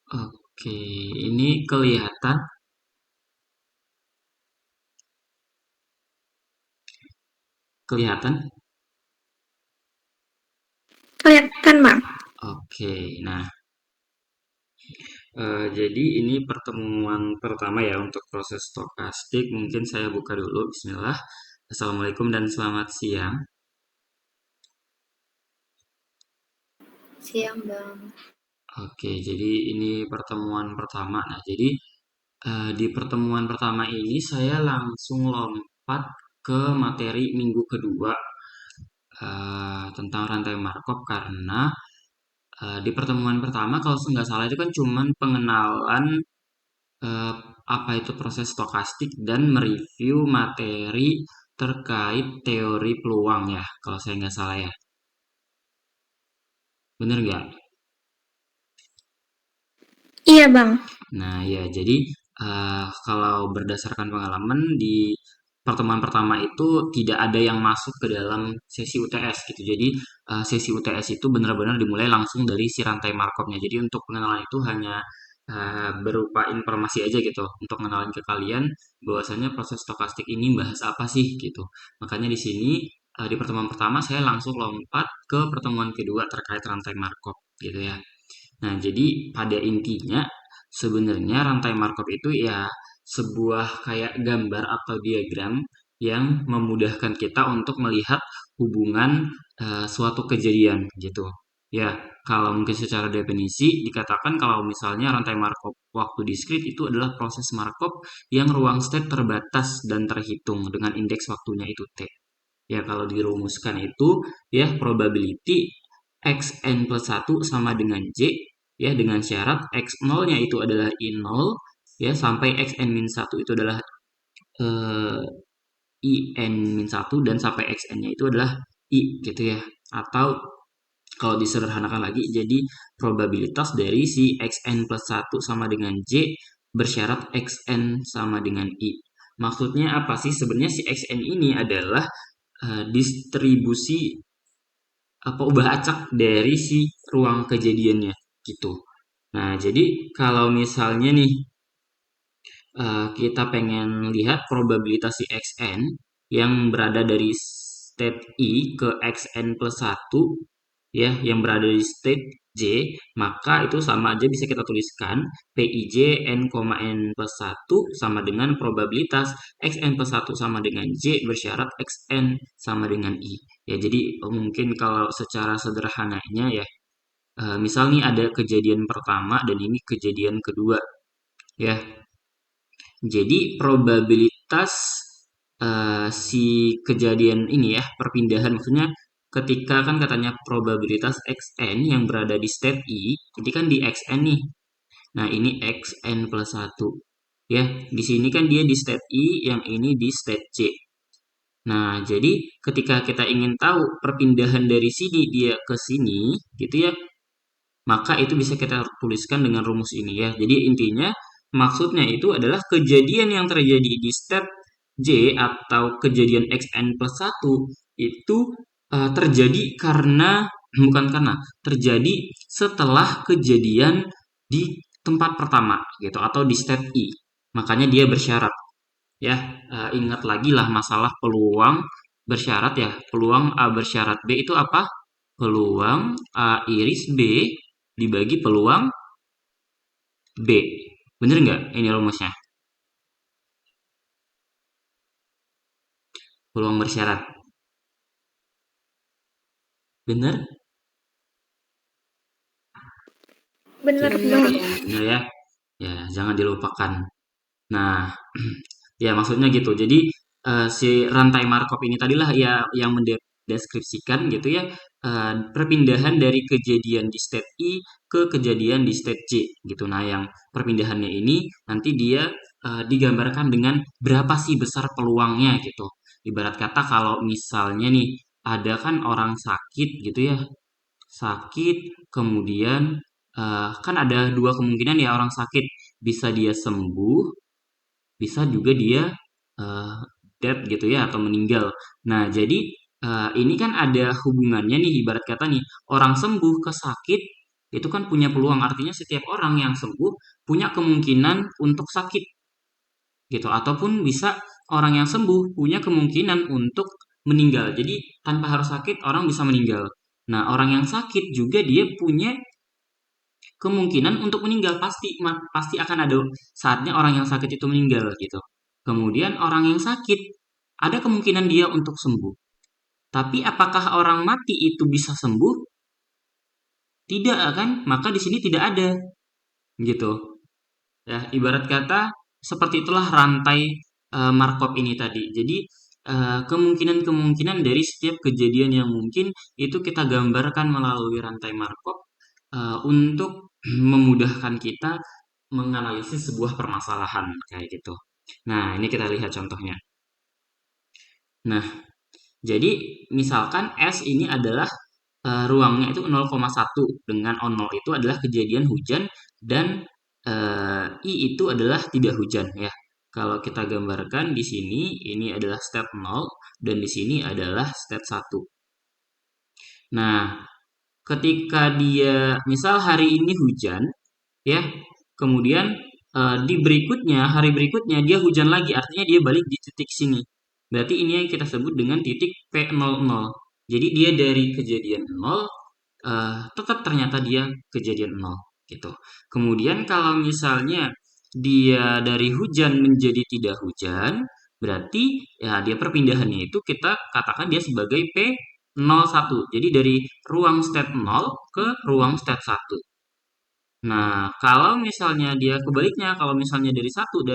Oke, ini kelihatan, kelihatan. Kelihatan, Bang. Oke, nah, jadi ini pertemuan pertama ya untuk proses stokastik. Mungkin saya buka dulu. Bismillah. Assalamualaikum dan selamat siang. Siang, Bang. Oke, jadi ini pertemuan pertama. Nah, jadi di pertemuan pertama ini saya langsung lompat ke materi minggu kedua tentang rantai Markov karena di pertemuan pertama kalau nggak salah itu kan cuman pengenalan eh, apa itu proses stokastik dan mereview materi terkait teori peluang ya kalau saya nggak salah ya. Bener nggak? Iya, Bang. Nah, ya, jadi kalau berdasarkan pengalaman di pertemuan pertama itu tidak ada yang masuk ke dalam sesi UTS gitu. Jadi sesi UTS itu benar-benar dimulai langsung dari si rantai Markovnya. Jadi untuk pengenalan itu hanya berupa informasi aja gitu untuk mengenalin ke kalian bahwasanya proses stokastik ini bahas apa sih gitu. Makanya di sini di pertemuan pertama saya langsung lompat ke pertemuan kedua terkait rantai Markov gitu ya. Nah, jadi pada intinya sebenarnya rantai Markov itu ya sebuah kayak gambar atau diagram yang memudahkan kita untuk melihat hubungan suatu kejadian gitu. Ya, kalau mungkin secara definisi dikatakan kalau misalnya rantai Markov waktu diskrit itu adalah proses Markov yang ruang state terbatas dan terhitung dengan indeks waktunya itu T. Ya, kalau dirumuskan itu ya probability xn plus satu sama dengan J ya dengan syarat x0-nya itu adalah I0 ya sampai xn min satu itu adalah eh, in min satu dan sampai xn-nya itu adalah I gitu ya. Atau kalau disederhanakan lagi jadi probabilitas dari si xn plus satu sama dengan J bersyarat xn sama dengan I. Maksudnya apa sih? Sebenarnya si xn ini adalah distribusi apa ubah acak dari si ruang kejadiannya gitu. Nah, jadi kalau misalnya nih kita pengen lihat probabilitas si xn yang berada dari state i ke xn plus satu ya yang berada di state J, maka itu sama aja bisa kita tuliskan PIJ n, n plus satu sama dengan probabilitas xn plus satu sama dengan J bersyarat xn sama dengan I. Ya, jadi mungkin kalau secara sederhananya ya, misal nih ada kejadian pertama dan ini kejadian kedua ya. Jadi probabilitas si kejadian ini ya, perpindahan maksudnya ketika kan katanya probabilitas xn yang berada di state i, ini kan di xn nih. Nah, ini xn plus satu. Ya, di sini kan dia di state i, yang ini di state j. Nah, jadi ketika kita ingin tahu perpindahan dari sini dia ke sini, gitu ya, maka itu bisa kita tuliskan dengan rumus ini ya. Jadi intinya maksudnya itu adalah kejadian yang terjadi di step J atau kejadian xn plus satu itu terjadi karena bukan karena terjadi setelah kejadian di tempat pertama gitu atau di step I. Makanya dia bersyarat ya. Ingat lagi lah masalah peluang bersyarat ya. Peluang A bersyarat B itu apa? Peluang A iris B dibagi peluang B. Bener nggak ini rumusnya? Peluang bersyarat. Bener? Bener, Oke, Bang. bener ya. Ya, jangan dilupakan. Nah, ya maksudnya gitu. Jadi si rantai Markov ini tadilah ya yang mendeskripsikan gitu ya perpindahan dari kejadian di state I ke kejadian di state J gitu. Nah, yang perpindahannya ini nanti dia digambarkan dengan berapa sih besar peluangnya gitu. Ibarat kata kalau misalnya nih ada kan orang sakit gitu ya, sakit kemudian kan ada dua kemungkinan ya orang sakit bisa dia sembuh bisa juga dia eh, dead gitu ya atau meninggal. Nah, jadi ini kan ada hubungannya nih ibarat kata nih orang sembuh ke sakit Itu kan punya peluang, artinya setiap orang yang sembuh punya kemungkinan untuk sakit gitu, ataupun bisa orang yang sembuh punya kemungkinan untuk meninggal. Jadi tanpa harus sakit orang bisa meninggal. Nah, orang yang sakit juga dia punya kemungkinan untuk meninggal, pasti akan ada saatnya orang yang sakit itu meninggal gitu. Kemudian orang yang sakit ada kemungkinan dia untuk sembuh. Tapi apakah orang mati itu bisa sembuh? Tidak kan? Maka di sini tidak ada gitu. Ya, ibarat kata seperti itulah rantai Markov ini tadi. Jadi kemungkinan-kemungkinan dari setiap kejadian yang mungkin itu kita gambarkan melalui rantai Markov untuk memudahkan kita menganalisis sebuah permasalahan kayak gitu. Nah, ini kita lihat contohnya. Nah, jadi misalkan S ini adalah ruangnya itu 0,1 dengan O0 itu adalah kejadian hujan dan I itu adalah tidak hujan ya. Kalau kita gambarkan di sini ini adalah state 0 dan di sini adalah state 1. Nah, ketika dia misal hari ini hujan ya, kemudian di berikutnya hari berikutnya dia hujan lagi, artinya dia balik di titik sini. Berarti ini yang kita sebut dengan titik P00. Jadi dia dari kejadian 0 tetap ternyata dia kejadian 0 gitu. Kemudian kalau misalnya dia dari hujan menjadi tidak hujan, berarti ya dia perpindahannya itu kita katakan dia sebagai P01. Jadi dari ruang state 0 ke ruang state 1. Nah, kalau misalnya dia kebaliknya, kalau misalnya dari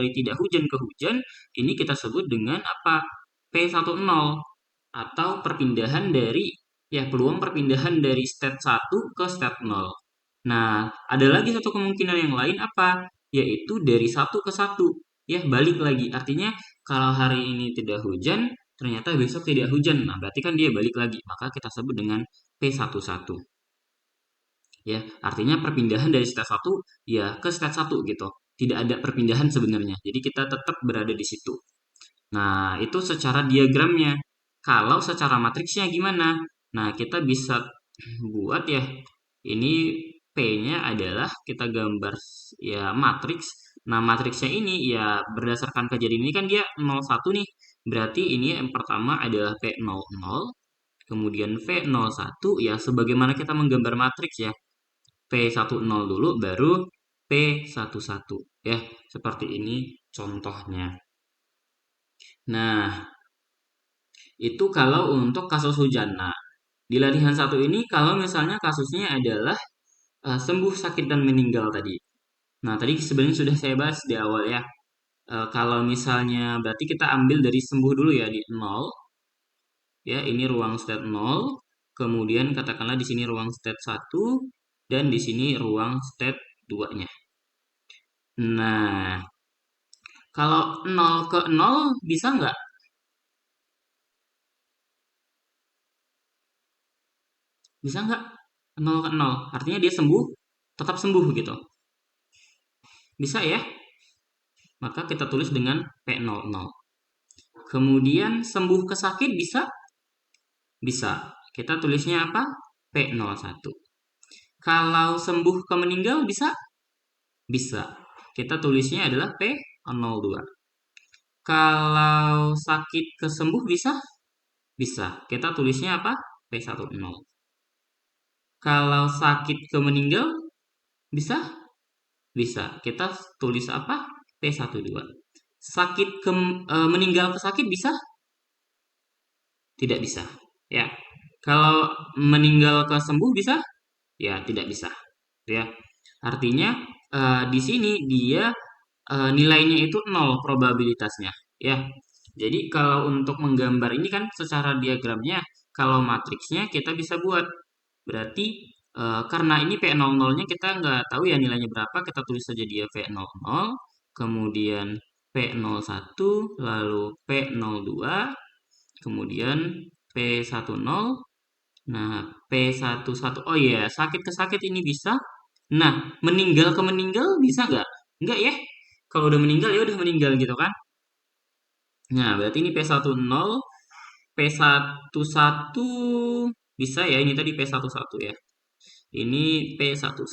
tidak hujan ke hujan, ini kita sebut dengan apa? P10 atau perpindahan dari ya peluang perpindahan dari state 1 ke state 0. Nah, ada lagi satu kemungkinan yang lain apa? Yaitu dari satu ke satu. Ya, balik lagi. Artinya kalau hari ini tidak hujan, ternyata besok tidak hujan. Nah, berarti kan dia balik lagi. Maka kita sebut dengan P11. Ya, artinya perpindahan dari state 1 ya ke state 1 gitu. Tidak ada perpindahan sebenarnya. Jadi kita tetap berada di situ. Nah, itu secara diagramnya. Kalau secara matriksnya gimana? Nah, kita bisa buat ya. Ini P-nya adalah kita gambar ya matriks. Nah, matriksnya ini ya berdasarkan kejadian ini kan dia 01 nih. Berarti ini yang pertama adalah P00, kemudian V01 ya sebagaimana kita menggambar matriks ya. P10 dulu baru P11 ya. Seperti ini contohnya. Nah, itu kalau untuk kasus hujan. Nah, di latihan satu ini kalau misalnya kasusnya adalah sembuh sakit dan meninggal tadi. Nah, tadi sebenarnya sudah saya bahas di awal ya. Kalau misalnya berarti kita ambil dari sembuh dulu ya di 0 ya, ini ruang state 0. Kemudian katakanlah di sini ruang state 1 dan di sini ruang state 2-nya. Nah, kalau 0 ke 0 bisa nggak? Bisa nggak? 0 ke 0. Artinya dia sembuh, tetap sembuh gitu. Bisa ya? Maka kita tulis dengan P00. Kemudian sembuh ke sakit bisa? Bisa. Kita tulisnya apa? P01. Kalau sembuh ke meninggal bisa? Bisa. Kita tulisnya adalah P02. Kalau sakit ke sembuh bisa? Bisa. Kita tulisnya apa? P10. Kalau sakit ke meninggal bisa? Bisa. Kita tulis apa? P12. Sakit ke meninggal ke sakit bisa? Tidak bisa. Ya. Kalau meninggal ke sembuh bisa? Ya, tidak bisa. Ya. Artinya di sini dia nilainya itu nol probabilitasnya. Ya. Jadi kalau untuk menggambar ini kan secara diagramnya, kalau matriksnya kita bisa buat. Berarti karena ini P00-nya kita nggak tahu ya nilainya berapa, kita tulis saja dia P00, kemudian P01, lalu P02, kemudian P10. Nah, P11. Oh iya, sakit ke sakit ini bisa. Nah, meninggal ke meninggal bisa nggak? Nggak ya. Kalau udah meninggal ya udah meninggal gitu kan. Nah, berarti ini P10, P11 bisa ya. Ini tadi P11 ya. Ini P11.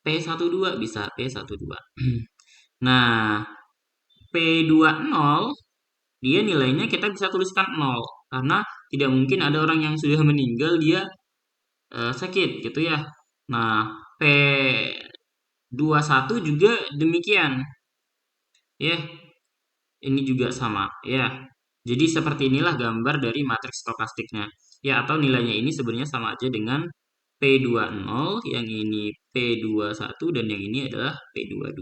P12 bisa P12. Nah, P20 dia nilainya kita bisa tuliskan 0 karena tidak mungkin ada orang yang sudah meninggal dia sakit gitu ya. Nah, P21 juga demikian. Ya, ini juga sama ya. Jadi seperti inilah gambar dari matriks stokastiknya. Ya, atau nilainya ini sebenarnya sama aja dengan P20, yang ini P21 dan yang ini adalah P22.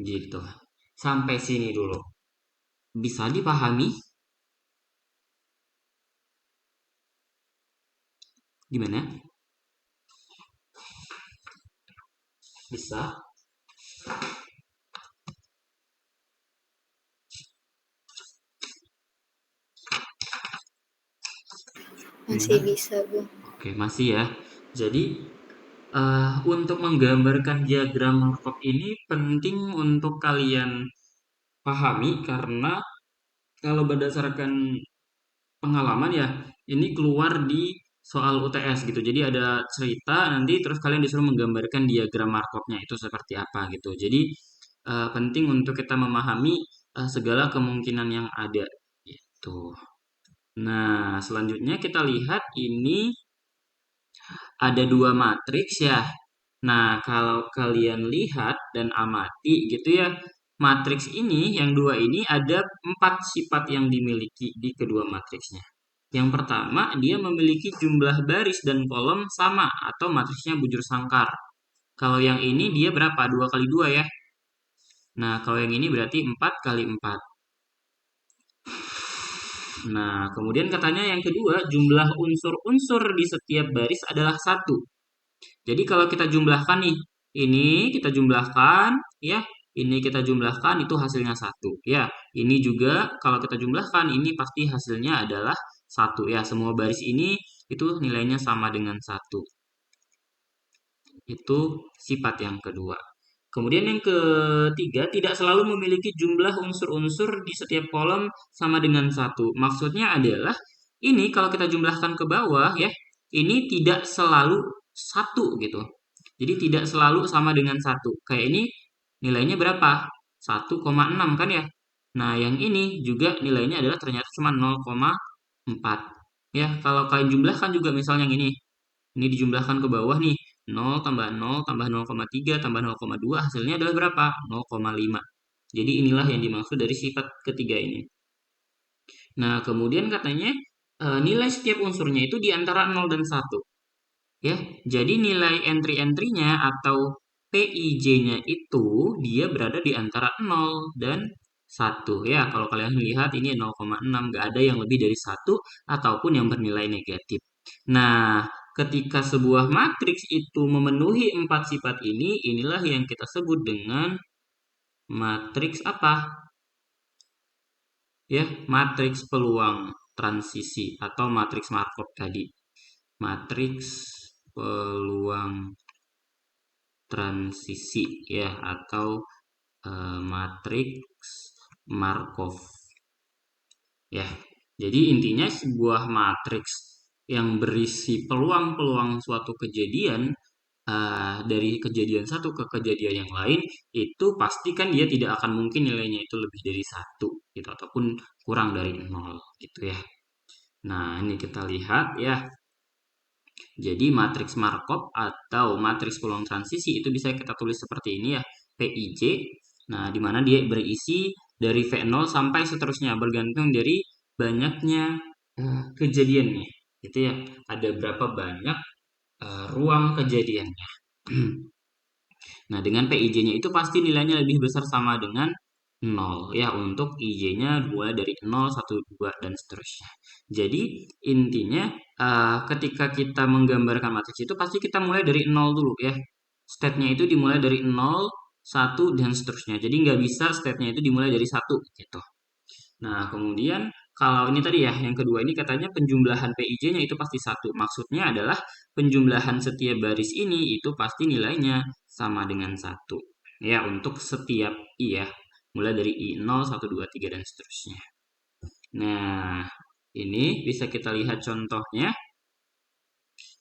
Gitu. Sampai sini dulu. Bisa dipahami? Gimana? Bisa? Masih Gimana? bisa, Bang. Oke, masih ya. Jadi, untuk menggambarkan diagram Markov ini penting untuk kalian pahami karena kalau berdasarkan pengalaman ya, ini keluar di soal UTS gitu. Jadi ada cerita nanti terus kalian disuruh menggambarkan diagram Markovnya itu seperti apa gitu. Jadi penting untuk kita memahami segala kemungkinan yang ada gitu. Nah, selanjutnya kita lihat ini ada dua matriks ya. Nah, kalau kalian lihat dan amati gitu ya, matriks ini, yang dua ini ada empat sifat yang dimiliki di kedua matriksnya. Yang pertama, dia memiliki jumlah baris dan kolom sama atau matriksnya bujur sangkar. Kalau yang ini dia berapa? 2 kali 2 ya. Nah, kalau yang ini berarti 4 kali 4. Nah, kemudian katanya yang kedua, jumlah unsur-unsur di setiap baris adalah satu. Jadi kalau kita jumlahkan nih, ini kita jumlahkan, ya, ini kita jumlahkan, itu hasilnya satu. Ya, ini juga kalau kita jumlahkan, ini pasti hasilnya adalah satu. Ya, semua baris ini itu nilainya sama dengan satu. Itu sifat yang kedua. Kemudian yang ketiga, tidak selalu memiliki jumlah unsur-unsur di setiap kolom sama dengan satu. Maksudnya adalah, ini kalau kita jumlahkan ke bawah ya, ini tidak selalu satu gitu. Jadi tidak selalu sama dengan satu. Kayak ini nilainya berapa? 1,6 kan ya? Nah, yang ini juga nilainya adalah ternyata cuma 0,4. Ya, kalau kalian jumlahkan juga misalnya yang ini dijumlahkan ke bawah nih. 0 tambah 0 tambah 0,3 tambah 0,2 hasilnya adalah berapa? 0,5. Jadi inilah yang dimaksud dari sifat ketiga ini. Nah, kemudian katanya nilai setiap unsurnya itu di antara 0 dan 1. Ya, jadi nilai entry-entry-nya atau PIJ-nya itu dia berada di antara 0 dan 1. Ya, kalau kalian lihat ini 0,6, nggak ada yang lebih dari 1 ataupun yang bernilai negatif. Nah, ketika sebuah matriks itu memenuhi empat sifat ini, inilah yang kita sebut dengan matriks apa? Ya, matriks peluang transisi atau matriks Markov tadi. Matriks peluang transisi ya atau matriks Markov ya. Jadi intinya sebuah matriks yang berisi peluang-peluang suatu kejadian dari kejadian satu ke kejadian yang lain itu pasti kan dia tidak akan mungkin nilainya itu lebih dari satu gitu ataupun kurang dari nol gitu ya. Nah, ini kita lihat ya. Jadi matriks Markov atau matriks peluang transisi itu bisa kita tulis seperti ini ya, PIJ. Nah, di mana dia berisi dari V0 sampai seterusnya bergantung dari banyaknya kejadiannya. Gitu ya. Ada berapa banyak ruang kejadiannya. Nah, dengan PIJ-nya itu pasti nilainya lebih besar sama dengan 0 ya untuk IJ-nya mulai dari 0, 1, 2 dan seterusnya. Jadi intinya ketika kita menggambarkan matriks itu pasti kita mulai dari 0 dulu ya. State-nya itu dimulai dari 0, 1 dan seterusnya. Jadi nggak bisa state-nya itu dimulai dari 1 gitu. Nah, kemudian kalau ini tadi ya, yang kedua ini katanya penjumlahan PIJ-nya itu pasti satu. Maksudnya adalah penjumlahan setiap baris ini itu pasti nilainya sama dengan satu. Ya, untuk setiap I ya. Mulai dari I0, 1, 2, 3, dan seterusnya. Nah, ini bisa kita lihat contohnya.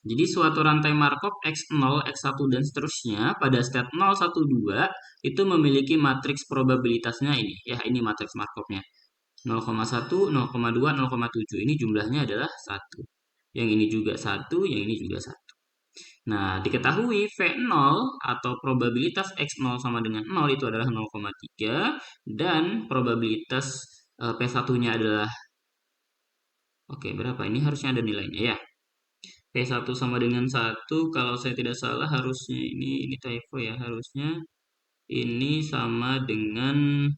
Jadi suatu rantai Markov X0, X1, dan seterusnya pada state 0, 1, 2 itu memiliki matriks probabilitasnya ini. Ya, ini matriks Markovnya. 0,1, 0,2, 0,7. Ini jumlahnya adalah 1. Yang ini juga 1, yang ini juga 1. Nah, diketahui V0 atau probabilitas X0 sama dengan 0 itu adalah 0,3 dan probabilitas P1-nya adalah oke, berapa? Ini harusnya ada nilainya ya. P1 sama dengan 1 kalau saya tidak salah harusnya ini typo ya, harusnya ini sama dengan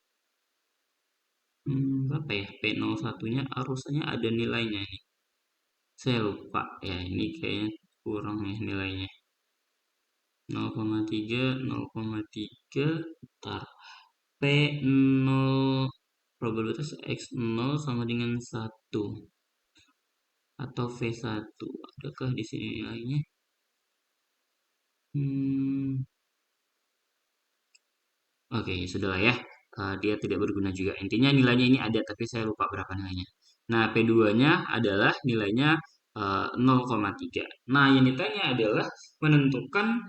berapa ya? P01-nya harusnya ada nilainya nih. Saya lupa ya, ini kayaknya kurang ya nilainya. 0,3, 0,3, bentar. P0 probabilitas X0 sama dengan 1 atau V1. Adakah di sini nilainya? Hmm, Oke, sudahlah ya. Dia tidak berguna juga. Intinya nilainya ini ada, tapi saya lupa berapa nilainya. Nah, P2-nya adalah nilainya 0,3. Nah, yang ditanya adalah menentukan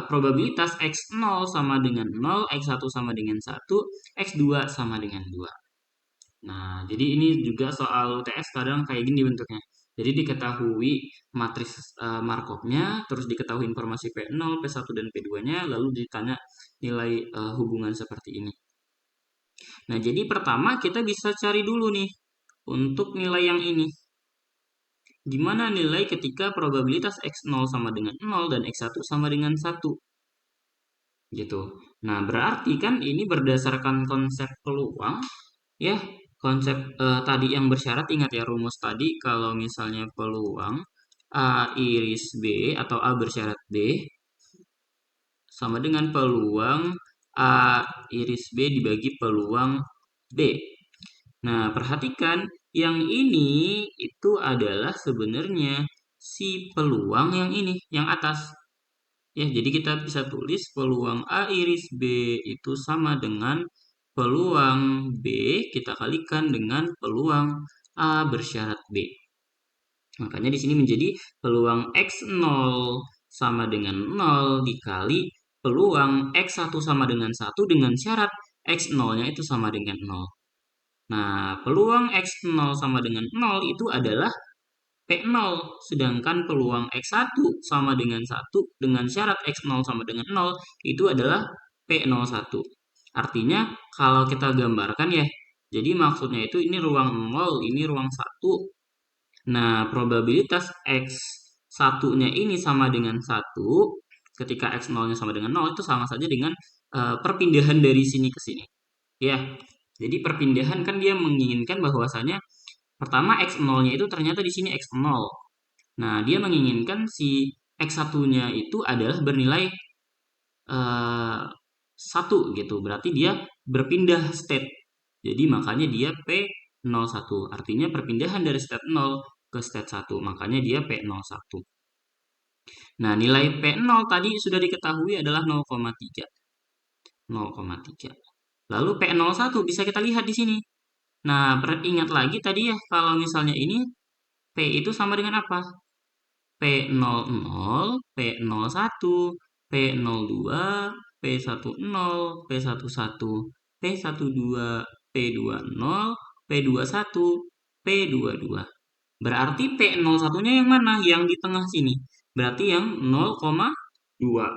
probabilitas X0 sama dengan 0, X1 sama dengan 1, X2 sama dengan 2. Nah, jadi ini juga soal UTS kadang kayak gini bentuknya. Jadi diketahui matriks Markovnya, terus diketahui informasi P0, P1, dan P2-nya, lalu ditanya nilai hubungan seperti ini. Nah, jadi pertama kita bisa cari dulu nih untuk nilai yang ini. Gimana nilai ketika probabilitas X0 sama dengan 0 dan X1 sama dengan 1? Gitu. Nah, berarti kan ini berdasarkan konsep peluang. Ya, konsep tadi yang bersyarat ingat ya rumus tadi kalau misalnya peluang A iris B atau A bersyarat B sama dengan peluang A iris B dibagi peluang B. Nah, perhatikan yang ini itu adalah sebenarnya si peluang yang ini, yang atas. Ya, jadi kita bisa tulis peluang A iris B itu sama dengan peluang B kita kalikan dengan peluang A bersyarat B. Makanya di sini menjadi peluang X0 sama dengan 0 dikali peluang X1 sama dengan 1 dengan syarat X0-nya itu sama dengan 0. Nah, peluang X0 sama dengan 0 itu adalah P0, sedangkan peluang X1 sama dengan 1 dengan syarat X0 sama dengan 0 itu adalah P01. Artinya kalau kita gambarkan ya, jadi maksudnya itu ini ruang 0, ini ruang 1. Nah, probabilitas X1-nya ini sama dengan 1 ketika X0-nya sama dengan 0 itu sama saja dengan perpindahan dari sini ke sini. Ya, jadi perpindahan kan dia menginginkan bahwasanya pertama X0-nya itu ternyata di sini X0. Nah, dia menginginkan si X1-nya itu adalah bernilai 1 gitu. Berarti dia berpindah state. Jadi makanya dia P01. Artinya perpindahan dari state 0 ke state 1. Makanya dia P01. Nah, nilai P0 tadi sudah diketahui adalah 0,3. 0,3. Lalu P01 bisa kita lihat di sini. Nah, ingat lagi tadi ya, kalau misalnya ini P itu sama dengan apa? P00, P01, P02, P10, P11, P12, P20, P21, P22. Berarti P01-nya yang mana? Yang di tengah sini. Berarti yang 0,2.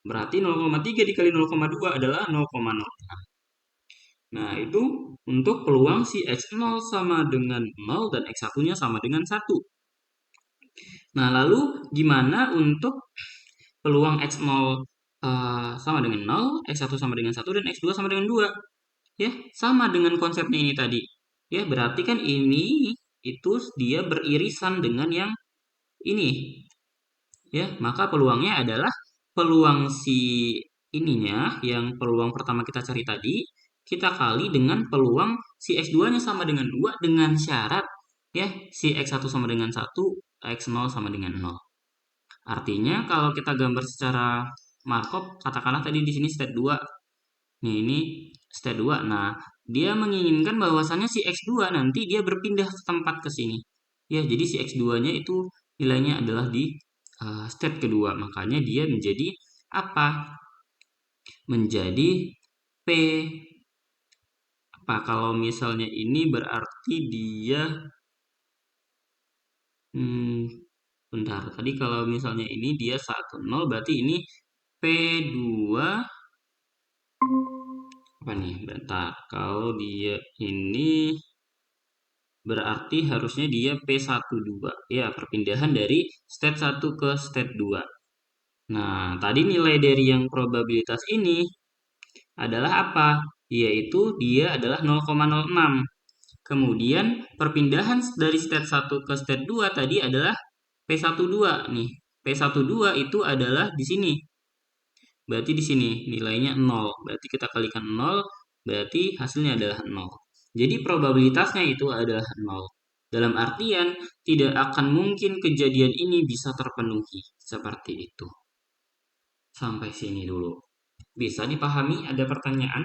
Berarti 0,3 dikali 0,2 adalah 0,06. Nah, itu untuk peluang si X0 sama dengan 0 dan X1-nya sama dengan 1. Nah, lalu gimana untuk peluang X0 sama dengan 0, X1 sama dengan 1, dan X2 sama dengan 2? Ya, sama dengan konsepnya ini tadi. Ya, berarti kan ini itu dia beririsan dengan yang ini. Ya, maka peluangnya adalah peluang si ininya, yang peluang pertama kita cari tadi, kita kali dengan peluang si X2-nya sama dengan 2 dengan syarat ya, si X1 sama dengan 1, X0 sama dengan 0. Artinya kalau kita gambar secara Markov, katakanlah tadi di sini state 2. Nih, ini state 2. Nah, dia menginginkan bahwasannya si X2 nanti dia berpindah tempat ke sini. Ya, jadi si X2-nya itu nilainya adalah di state kedua. Makanya dia menjadi apa? Menjadi P. Apa kalau misalnya ini berarti dia hmm, bentar. Tadi kalau misalnya ini dia 1 0 berarti ini P2 apa nih? Bentar. Kalau dia ini berarti harusnya dia P12. Ya, perpindahan dari state 1 ke state 2. Nah, tadi nilai dari yang probabilitas ini adalah apa? Yaitu dia adalah 0,06. Kemudian perpindahan dari state 1 ke state 2 tadi adalah P12 nih. P12 itu adalah di sini. Berarti di sini nilainya 0. Berarti kita kalikan 0, berarti hasilnya adalah 0. Jadi probabilitasnya itu adalah 0. Dalam artian tidak akan mungkin kejadian ini bisa terpenuhi. Seperti itu. Sampai sini dulu. Bisa dipahami? Ada pertanyaan?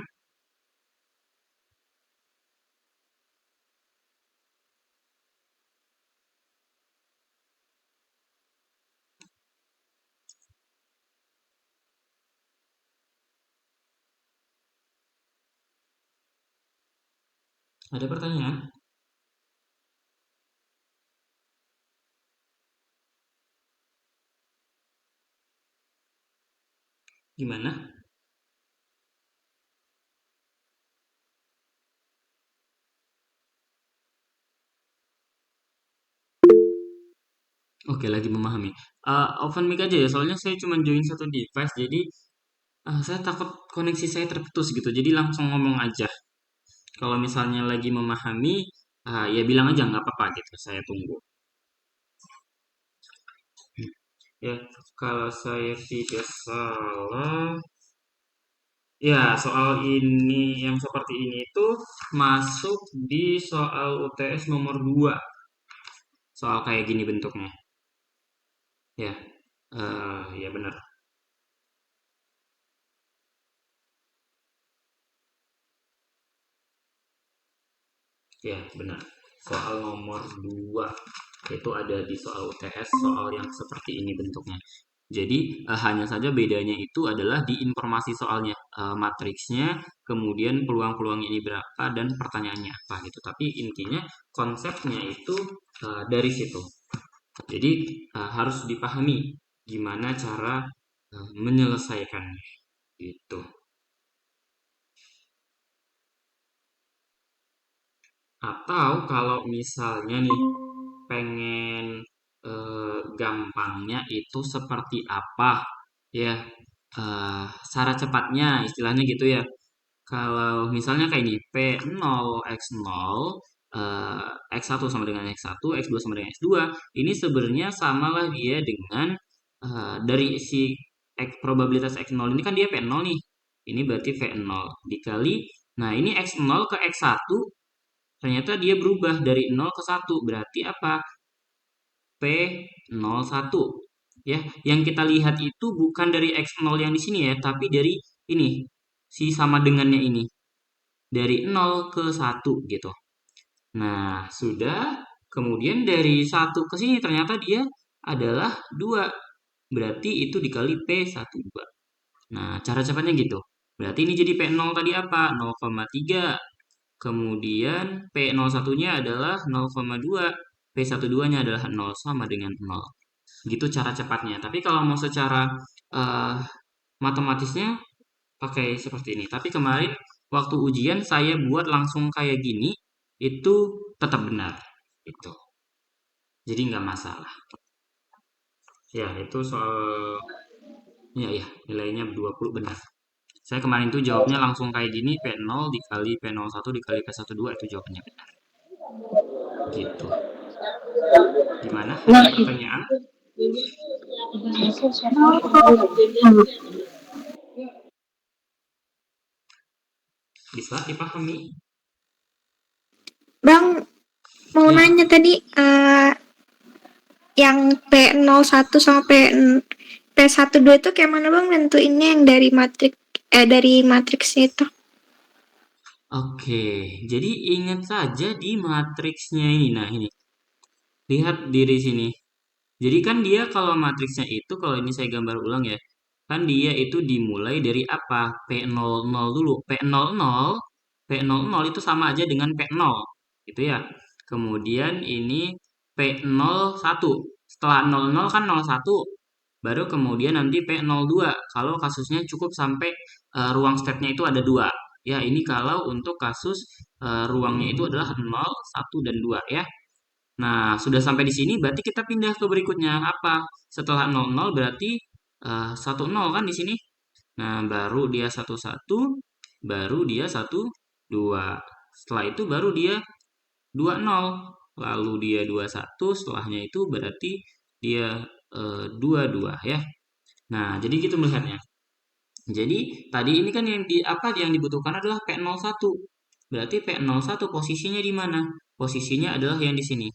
Ada pertanyaan? Gimana? Oke, lagi memahami. Open mic aja ya, soalnya saya cuma join satu device, jadi saya takut koneksi saya terputus gitu. Jadi langsung ngomong aja. Kalau misalnya lagi memahami, ya bilang aja nggak apa-apa gitu. Saya tunggu. Ya, kalau saya tidak salah, ya soal ini yang seperti ini itu masuk di soal UTS nomor 2. Soal kayak gini bentuknya. Ya, ya benar. Ya, benar. Soal nomor 2 itu ada di soal UTS, soal yang seperti ini bentuknya. Jadi hanya saja bedanya itu adalah di informasi soalnya, matriksnya, kemudian peluang-peluang ini berapa dan pertanyaannya apa gitu. Tapi intinya konsepnya itu dari situ. Jadi harus dipahami gimana cara menyelesaikannya gitu. Atau kalau misalnya nih pengen gampangnya itu seperti apa ya, cara cepatnya istilahnya gitu ya. Kalau misalnya kayak ini P0 X0, eh, X1 sama dengan X1, X2 sama dengan X2, ini sebenarnya samalah dia dengan dari si probabilitas X0 ini kan dia P0 nih. Ini berarti V0 dikali, nah ini X0 ke X1 ternyata dia berubah dari 0 ke 1. Berarti apa? P01. Ya, yang kita lihat itu bukan dari X0 yang di sini ya, tapi dari ini, si sama dengannya ini. Dari 0 ke 1 gitu. Nah, sudah. Kemudian dari 1 ke sini ternyata dia adalah 2. Berarti itu dikali P12. Nah, cara cepatnya gitu. Berarti ini jadi P0 tadi apa? 0,3. Kemudian P01-nya adalah 0,2. P12-nya adalah 0 sama dengan 0. Gitu cara cepatnya. Tapi kalau mau secara eh, matematisnya pakai seperti ini. Tapi kemarin waktu ujian saya buat langsung kayak gini, itu tetap benar. Itu. Jadi nggak masalah. Ya, itu soal ya ya, nilainya 20 benar. Saya kemarin tuh jawabnya langsung kayak gini, P0 dikali P01 dikali P12 itu jawabannya benar. Gitu. Gimana? Ada pertanyaan? Bisa dipahami? Bang, mau Ya, nanya tadi yang P01 sama P12 itu kayak mana Bang nentuinnya yang dari matriksnya itu? oke. Jadi ingat saja di matriksnya ini. Nah, ini. Lihat diri sini. Jadi kan dia kalau matriksnya itu, kalau ini saya gambar ulang ya, kan dia itu dimulai dari apa? P00 dulu. P00 itu sama aja dengan P0, gitu ya. Kemudian ini P01. Setelah 00 kan 01, baru kemudian nanti P02. Kalau kasusnya cukup sampai ruang stepnya itu ada dua. Ya, ini kalau untuk kasus ruangnya itu adalah 0, 1, dan 2 ya. Nah, sudah sampai di sini berarti kita pindah ke berikutnya. Apa? Setelah 00 berarti 10 kan di sini. Nah, baru dia 11, baru dia 12. Setelah itu baru dia 20. Lalu dia 21, setelahnya itu berarti dia 22 ya. Nah, jadi gitu melihatnya. Jadi tadi ini kan yang apa yang dibutuhkan adalah P01. Berarti P01 posisinya di mana? Posisinya adalah yang di sini.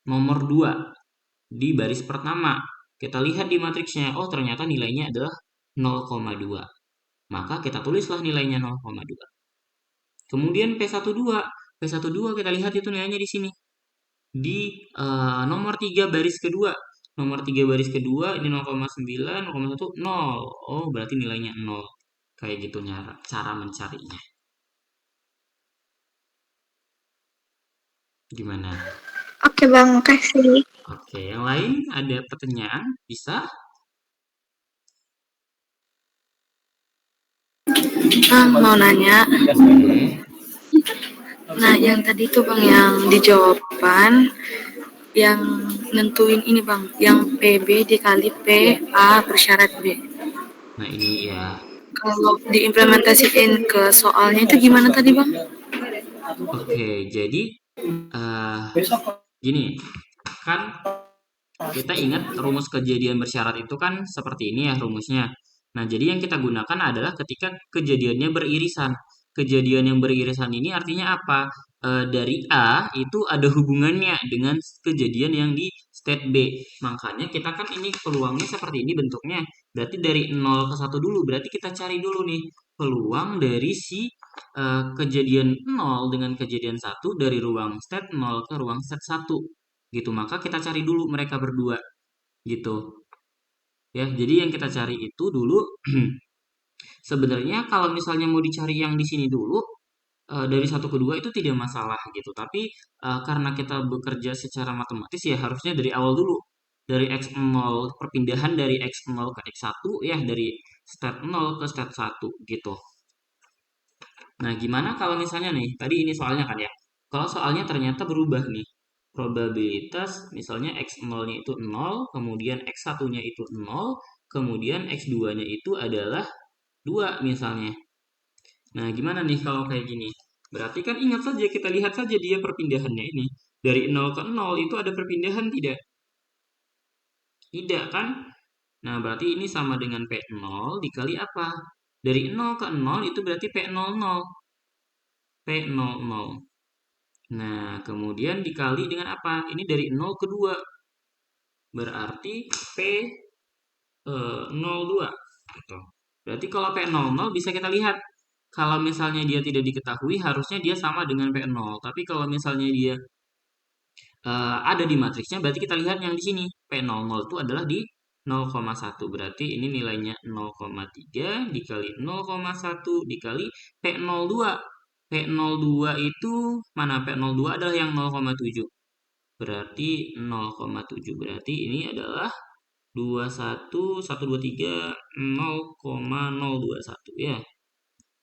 Nomor 2 di baris pertama. Kita lihat di matriksnya, oh ternyata nilainya adalah 0,2. Maka kita tulislah nilainya 0,2. Kemudian P12. P12 kita lihat itu nilainya di sini. Di nomor 3 baris kedua. Nomor 3 baris kedua ini 0,9, 0,1, 0. Oh, berarti nilainya 0. Kayak gitu cara mencarinya. Gimana? Oke Bang, makasih. Oke, yang lain ada pertanyaan? Bisa? Bang mau nanya, Oke. nah yang tadi tuh bang yang di jawaban yang nentuin ini bang, yang PB dikali PA bersyarat B. Nah, ini ya. Kalau diimplementasiin ke soalnya itu gimana tadi bang? Oke, jadi eh gini, kan kita ingat rumus kejadian bersyarat itu kan seperti ini ya rumusnya. Nah, jadi yang kita gunakan adalah ketika kejadiannya beririsan. Kejadian yang beririsan ini artinya apa? Dari A itu ada hubungannya dengan kejadian yang di state B. Makanya kita kan ini peluangnya seperti ini bentuknya. Berarti dari 0 ke 1 dulu. Berarti kita cari dulu nih peluang dari si kejadian 0 dengan kejadian 1 dari ruang state 0 ke ruang state 1 gitu. Maka kita cari dulu mereka berdua gitu. Ya, jadi yang kita cari itu dulu sebenarnya kalau misalnya mau dicari yang di sini dulu dari satu ke dua itu tidak masalah gitu. Tapi karena kita bekerja secara matematis ya harusnya dari awal dulu. Dari x0 perpindahan dari x0 ke x1 ya dari step 0 ke step 1 gitu. Nah, gimana kalau misalnya nih, tadi ini soalnya kan ya. Kalau soalnya ternyata berubah nih. Probabilitas misalnya x0-nya itu 0, kemudian x1-nya itu 0, kemudian x2-nya itu adalah 2 misalnya. Nah, gimana nih kalau kayak gini? Berarti kan ingat saja, kita lihat saja dia perpindahannya ini. Dari 0 ke 0 itu ada perpindahan tidak? Tidak kan? Nah, berarti ini sama dengan P0 dikali apa? Dari 0 ke 0 itu berarti P00. P00. Nah, kemudian dikali dengan apa? Ini dari 0 ke 2. Berarti P02. Gitu. Berarti kalau P00 bisa kita lihat. Kalau misalnya dia tidak diketahui, harusnya dia sama dengan P0. Tapi kalau misalnya dia ada di matriksnya, berarti kita lihat yang di sini. P00 itu adalah di 0,1. Berarti ini nilainya 0,3 dikali 0,1 dikali P02. P02 itu mana? P02 adalah yang 0,7. Berarti 0,7. Berarti ini adalah 21, 123, 0,021 ya.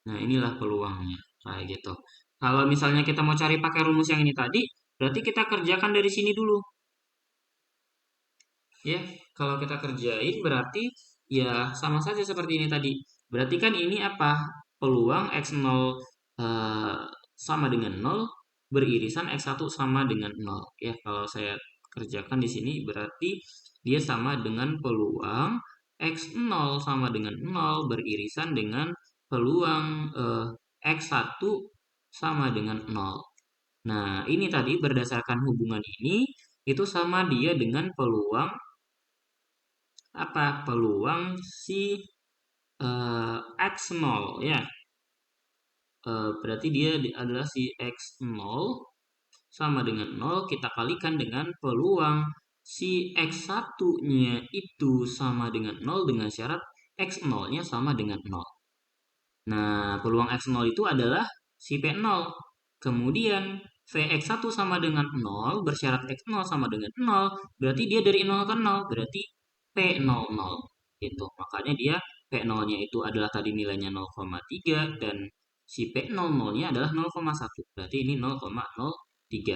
Nah, inilah peluangnya. Kayak gitu. Kalau misalnya kita mau cari pakai rumus yang ini tadi, berarti kita kerjakan dari sini dulu. Ya, kalau kita kerjain berarti ya sama saja seperti ini tadi. Berarti kan ini apa? Peluang x0 eh, sama dengan 0 beririsan x1 sama dengan 0. Ya, kalau saya kerjakan di sini berarti dia sama dengan peluang x0 sama dengan 0 beririsan dengan peluang x1 sama dengan 0. Nah, ini tadi berdasarkan hubungan ini itu sama dia dengan peluang apa? Peluang si x0 ya. Berarti dia adalah si x0 sama dengan 0 kita kalikan dengan peluang si X1-nya itu sama dengan 0 dengan syarat X0-nya sama dengan 0. Nah, peluang X0 itu adalah si P0. Kemudian Vx1 sama dengan 0, bersyarat X0 sama dengan 0, berarti dia dari 0 ke 0, berarti P00. Gitu. Makanya dia P0-nya itu adalah tadi nilainya 0,3 dan si P00-nya adalah 0,1. Berarti ini 0,03.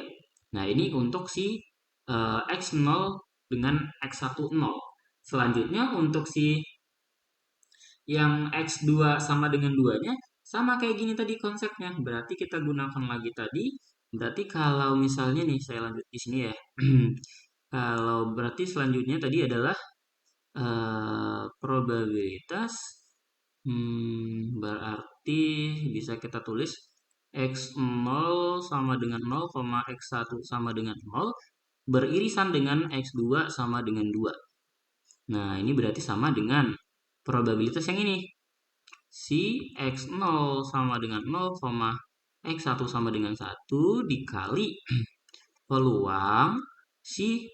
Nah, ini untuk si X0 dengan X1 0. Selanjutnya untuk si yang X2 sama dengan 2-nya, sama kayak gini tadi konsepnya. Berarti kita gunakan lagi tadi. Berarti kalau misalnya nih, saya lanjut di sini ya. Kalau berarti selanjutnya tadi adalah probabilitas. Berarti bisa kita tulis X0 sama dengan 0, X1 sama dengan 0, beririsan dengan X2 sama dengan 2. Nah, ini berarti sama dengan probabilitas yang ini. Si X0 sama dengan 0, X1 sama dengan 1 dikali peluang si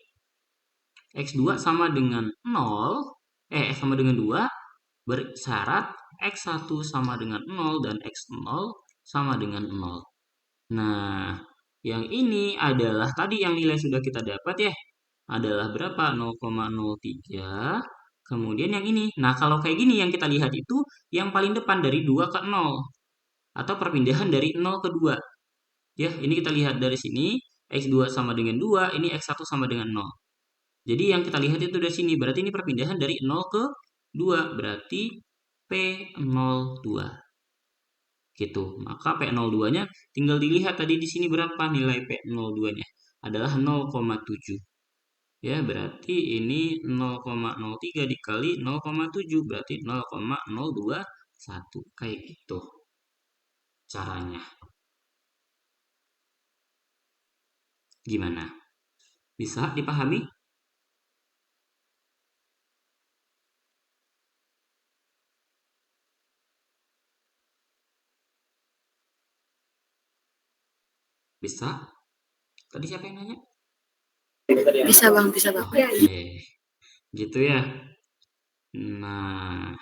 X2 sama dengan 0, sama dengan 2, bersyarat X1 sama dengan 0 dan X0 sama dengan 0. Nah, yang ini adalah tadi yang nilai sudah kita dapat ya, adalah berapa? 0,03. Kemudian yang ini. Nah, kalau kayak gini yang kita lihat itu yang paling depan dari 2 ke 0. Atau perpindahan dari 0 ke 2. Ya, ini kita lihat dari sini. X2 sama dengan 2, ini X1 sama dengan 0. Jadi yang kita lihat itu dari sini. Berarti ini perpindahan dari 0 ke 2. Berarti P02. Gitu. Maka P02-nya tinggal dilihat tadi di sini berapa nilai P02-nya. Adalah 0,7. Ya, berarti ini 0,03 dikali 0,7 berarti 0,021. Kayak gitu caranya. Gimana? Bisa dipahami? Bisa? Tadi siapa yang nanya? Bisa bang, bisa bang. Oke, gitu ya. Nah,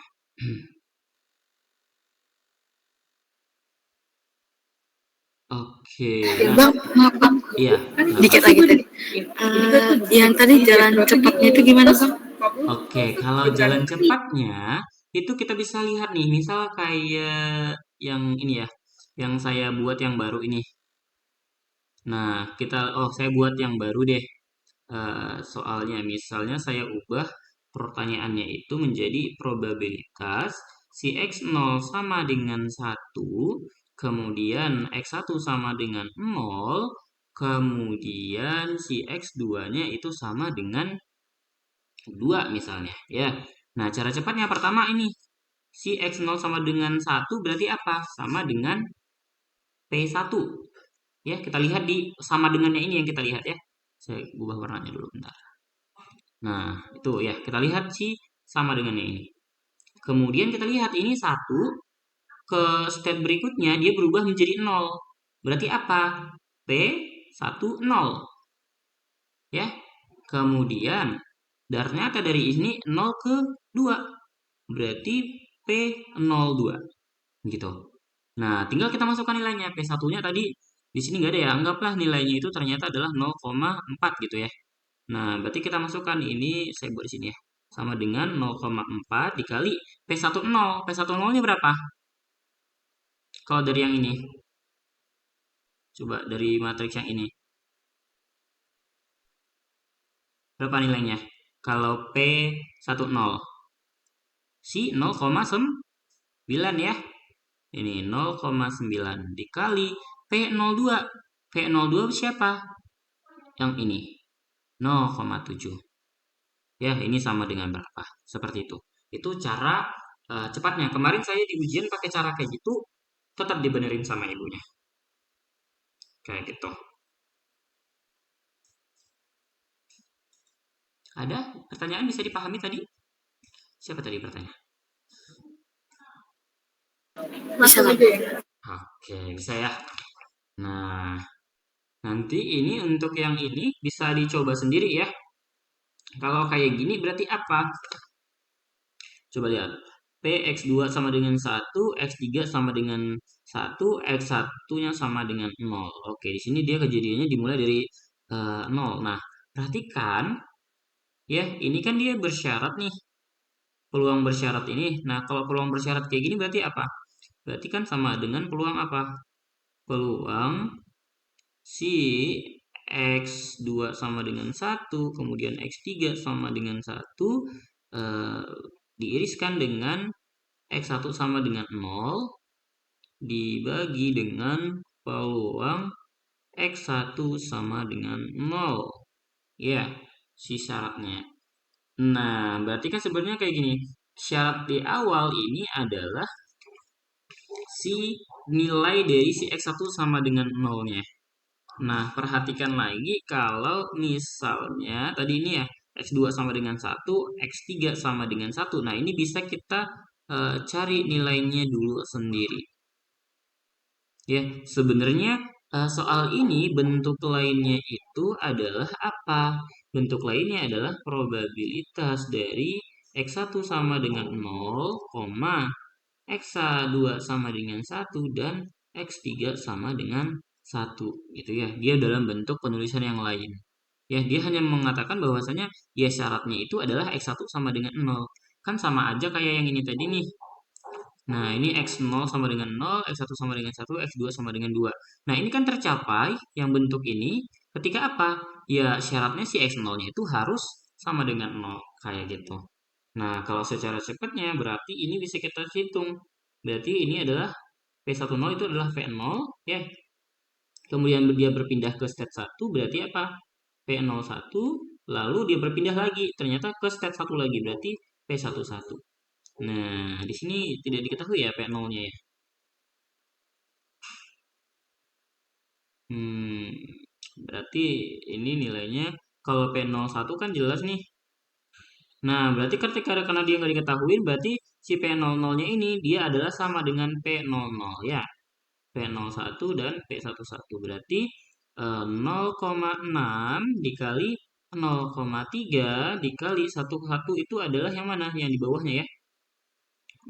oke. Nah, Bang, maaf bang, iya. dikit Kenapa? lagi tadi. Yang tadi jalan cepatnya itu gimana bang? Oke, kalau jalan cepatnya itu kita bisa lihat nih, misal kayak yang ini ya, yang saya buat yang baru ini. Nah, saya buat yang baru deh. Soalnya misalnya saya ubah pertanyaannya itu menjadi probabilitas si X0 sama dengan 1, kemudian X1 sama dengan 0, kemudian si X2-nya itu sama dengan 2 misalnya ya. Nah, cara cepatnya pertama ini. Si X0 sama dengan 1 berarti apa? Sama dengan P1. Ya, kita lihat di sama dengannya ini yang kita lihat ya. Saya ubah warnanya dulu bentar. Nah, itu ya, kita lihat si sama dengannya ini. Kemudian kita lihat ini 1 ke step berikutnya dia berubah menjadi 0. Berarti apa? P1 0. Ya. Kemudian ternyata dari ini 0 ke 2. Berarti P02. Gitu. Nah, tinggal kita masukkan nilainya. P1-nya tadi di sini nggak ada ya. Anggaplah nilainya itu ternyata adalah 0,4 gitu ya. Nah, berarti kita masukkan ini, saya buat di sini ya. Sama dengan 0,4 dikali P10. P10-nya berapa? Kalau dari yang ini. Coba dari matriks yang ini. Berapa nilainya? Kalau P10. Si 0,9 ya. Ini 0,9 dikali P02. P02 siapa? Yang ini. 0,7. Ya, ini sama dengan berapa? Seperti itu. Itu cara cepatnya. Kemarin saya di ujian pakai cara kayak gitu, tetap dibenerin sama ibunya. Kayak gitu. Ada pertanyaan bisa dipahami tadi? Siapa tadi bertanya? Bisa bang. Oke, bisa ya. Nah, nanti ini untuk yang ini bisa dicoba sendiri ya. Kalau kayak gini berarti apa? Coba lihat. Px2 sama dengan 1, x3 sama dengan 1, x1-nya sama dengan 0. Oke, di sini dia kejadiannya dimulai dari 0. Nah, perhatikan ya, ini kan dia bersyarat nih, peluang bersyarat ini. Nah, kalau peluang bersyarat kayak gini berarti apa? Berarti kan sama dengan peluang apa? Peluang si X2 sama dengan 1, kemudian X3 sama dengan 1, eh, diiriskan dengan X1 sama dengan 0, dibagi dengan peluang X1 sama dengan 0. Ya, si syaratnya. Nah, berarti kan sebenarnya kayak gini. Syarat di awal ini adalah si nilai dari si X1 sama dengan 0-nya. Nah, perhatikan lagi kalau misalnya tadi ini ya X2 sama dengan 1, X3 sama dengan 1. Nah, ini bisa kita cari nilainya dulu sendiri. Ya, sebenarnya soal ini bentuk lainnya itu adalah apa? Bentuk lainnya adalah probabilitas dari X1 sama dengan 0, X2 sama dengan 1 dan X3 sama dengan 1 gitu ya. Dia dalam bentuk penulisan yang lain. Ya, dia hanya mengatakan bahwasanya ya syaratnya itu adalah X1 sama dengan 0. Kan sama aja kayak yang ini tadi nih. Nah, ini X0 sama dengan 0, X1 sama dengan 1, X2 sama dengan 2. Nah, ini kan tercapai yang bentuk ini ketika apa? Ya, syaratnya si X0-nya itu harus sama dengan 0, kayak gitu. Nah, kalau secara cepatnya berarti ini bisa kita hitung. Berarti ini adalah P10 itu adalah V0, ya. Kemudian dia berpindah ke state 1, berarti apa? P01, lalu dia berpindah lagi, ternyata ke state 1 lagi, berarti P11. Nah, di sini tidak diketahui ya P0-nya ya. Hmm, berarti ini nilainya kalau P01 kan jelas nih. Nah, berarti ketika karena dia nggak diketahui, berarti si P00-nya ini dia adalah sama dengan P00 ya. P01 dan P11 berarti 0,6 dikali 0,3 dikali 1 itu adalah yang mana? Yang di bawahnya ya.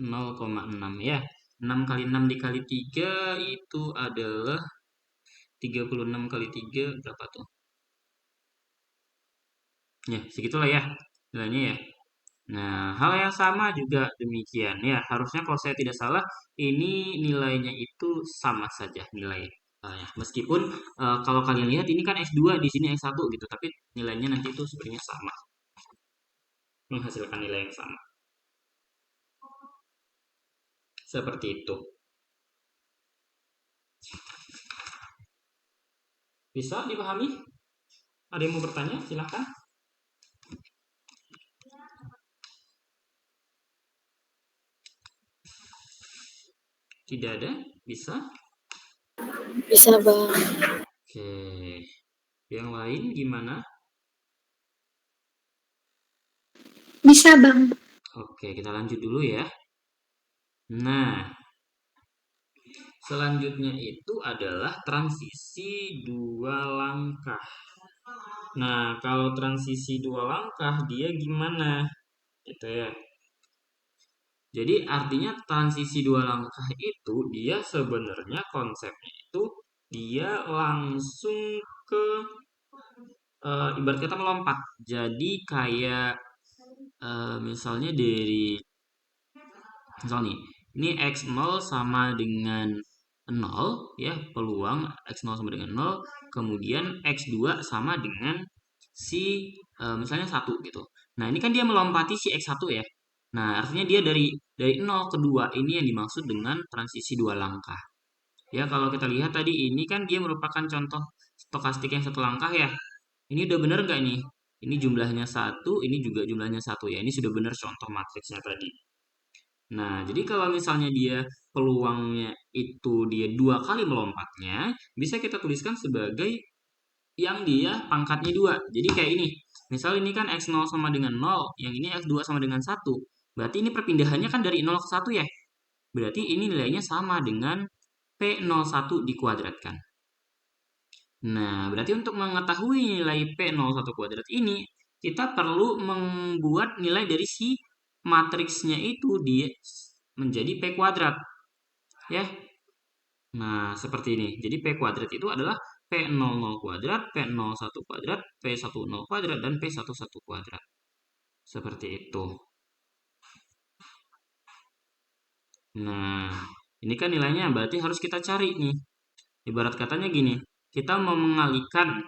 0,6 ya. 6 kali 6 dikali 3 itu adalah 36 kali 3 berapa tuh? Ya, segitulah ya nilainya ya. Nah, hal yang sama juga demikian ya. Harusnya kalau saya tidak salah, ini nilainya itu sama saja nilai. Ya. Meskipun kalau kalian lihat ini kan S2, di sini S1 gitu, tapi nilainya nanti itu sebenarnya sama, menghasilkan nilai yang sama. Seperti itu. Bisa dipahami? Ada yang mau bertanya? Silahkan. Tidak ada? Bisa? Bisa bang. Oke. Yang lain gimana? Bisa Bang. Oke, kita lanjut dulu ya. Nah, selanjutnya itu adalah transisi dua langkah. Nah, kalau transisi dua langkah dia gimana? Gitu ya. Jadi artinya transisi dua langkah itu dia sebenarnya konsepnya itu dia langsung ke ibarat kata melompat. Jadi kayak misalnya dari misal nih, ini X0 sama dengan 0 ya, peluang X0 sama dengan 0, kemudian X2 sama dengan si misalnya 1 gitu. Nah, ini kan dia melompati si X1 ya. Nah, artinya dia dari 0 ke 2 ini yang dimaksud dengan transisi dua langkah. Ya, kalau kita lihat tadi ini kan dia merupakan contoh stokastik yang satu langkah ya. Ini udah bener nggak nih? Ini jumlahnya 1, ini juga jumlahnya 1 ya. Ini sudah benar contoh matriksnya tadi. Nah, jadi kalau misalnya dia peluangnya itu dia dua kali melompatnya, bisa kita tuliskan sebagai yang dia pangkatnya 2. Jadi kayak ini. Misal ini kan X0 sama dengan 0, yang ini X2 sama dengan 1. Berarti ini perpindahannya kan dari 0 ke 1 ya. Berarti ini nilainya sama dengan P01 dikuadratkan. Nah, berarti untuk mengetahui nilai P01 kuadrat ini, kita perlu membuat nilai dari si matriksnya itu dia menjadi P kuadrat, ya. Nah, seperti ini. Jadi P kuadrat itu adalah P00 kuadrat, P01 kuadrat, P10 kuadrat, dan P11 kuadrat. Seperti itu. Nah, ini kan nilainya berarti harus kita cari nih. Ibarat katanya gini, kita mau mengalihkan.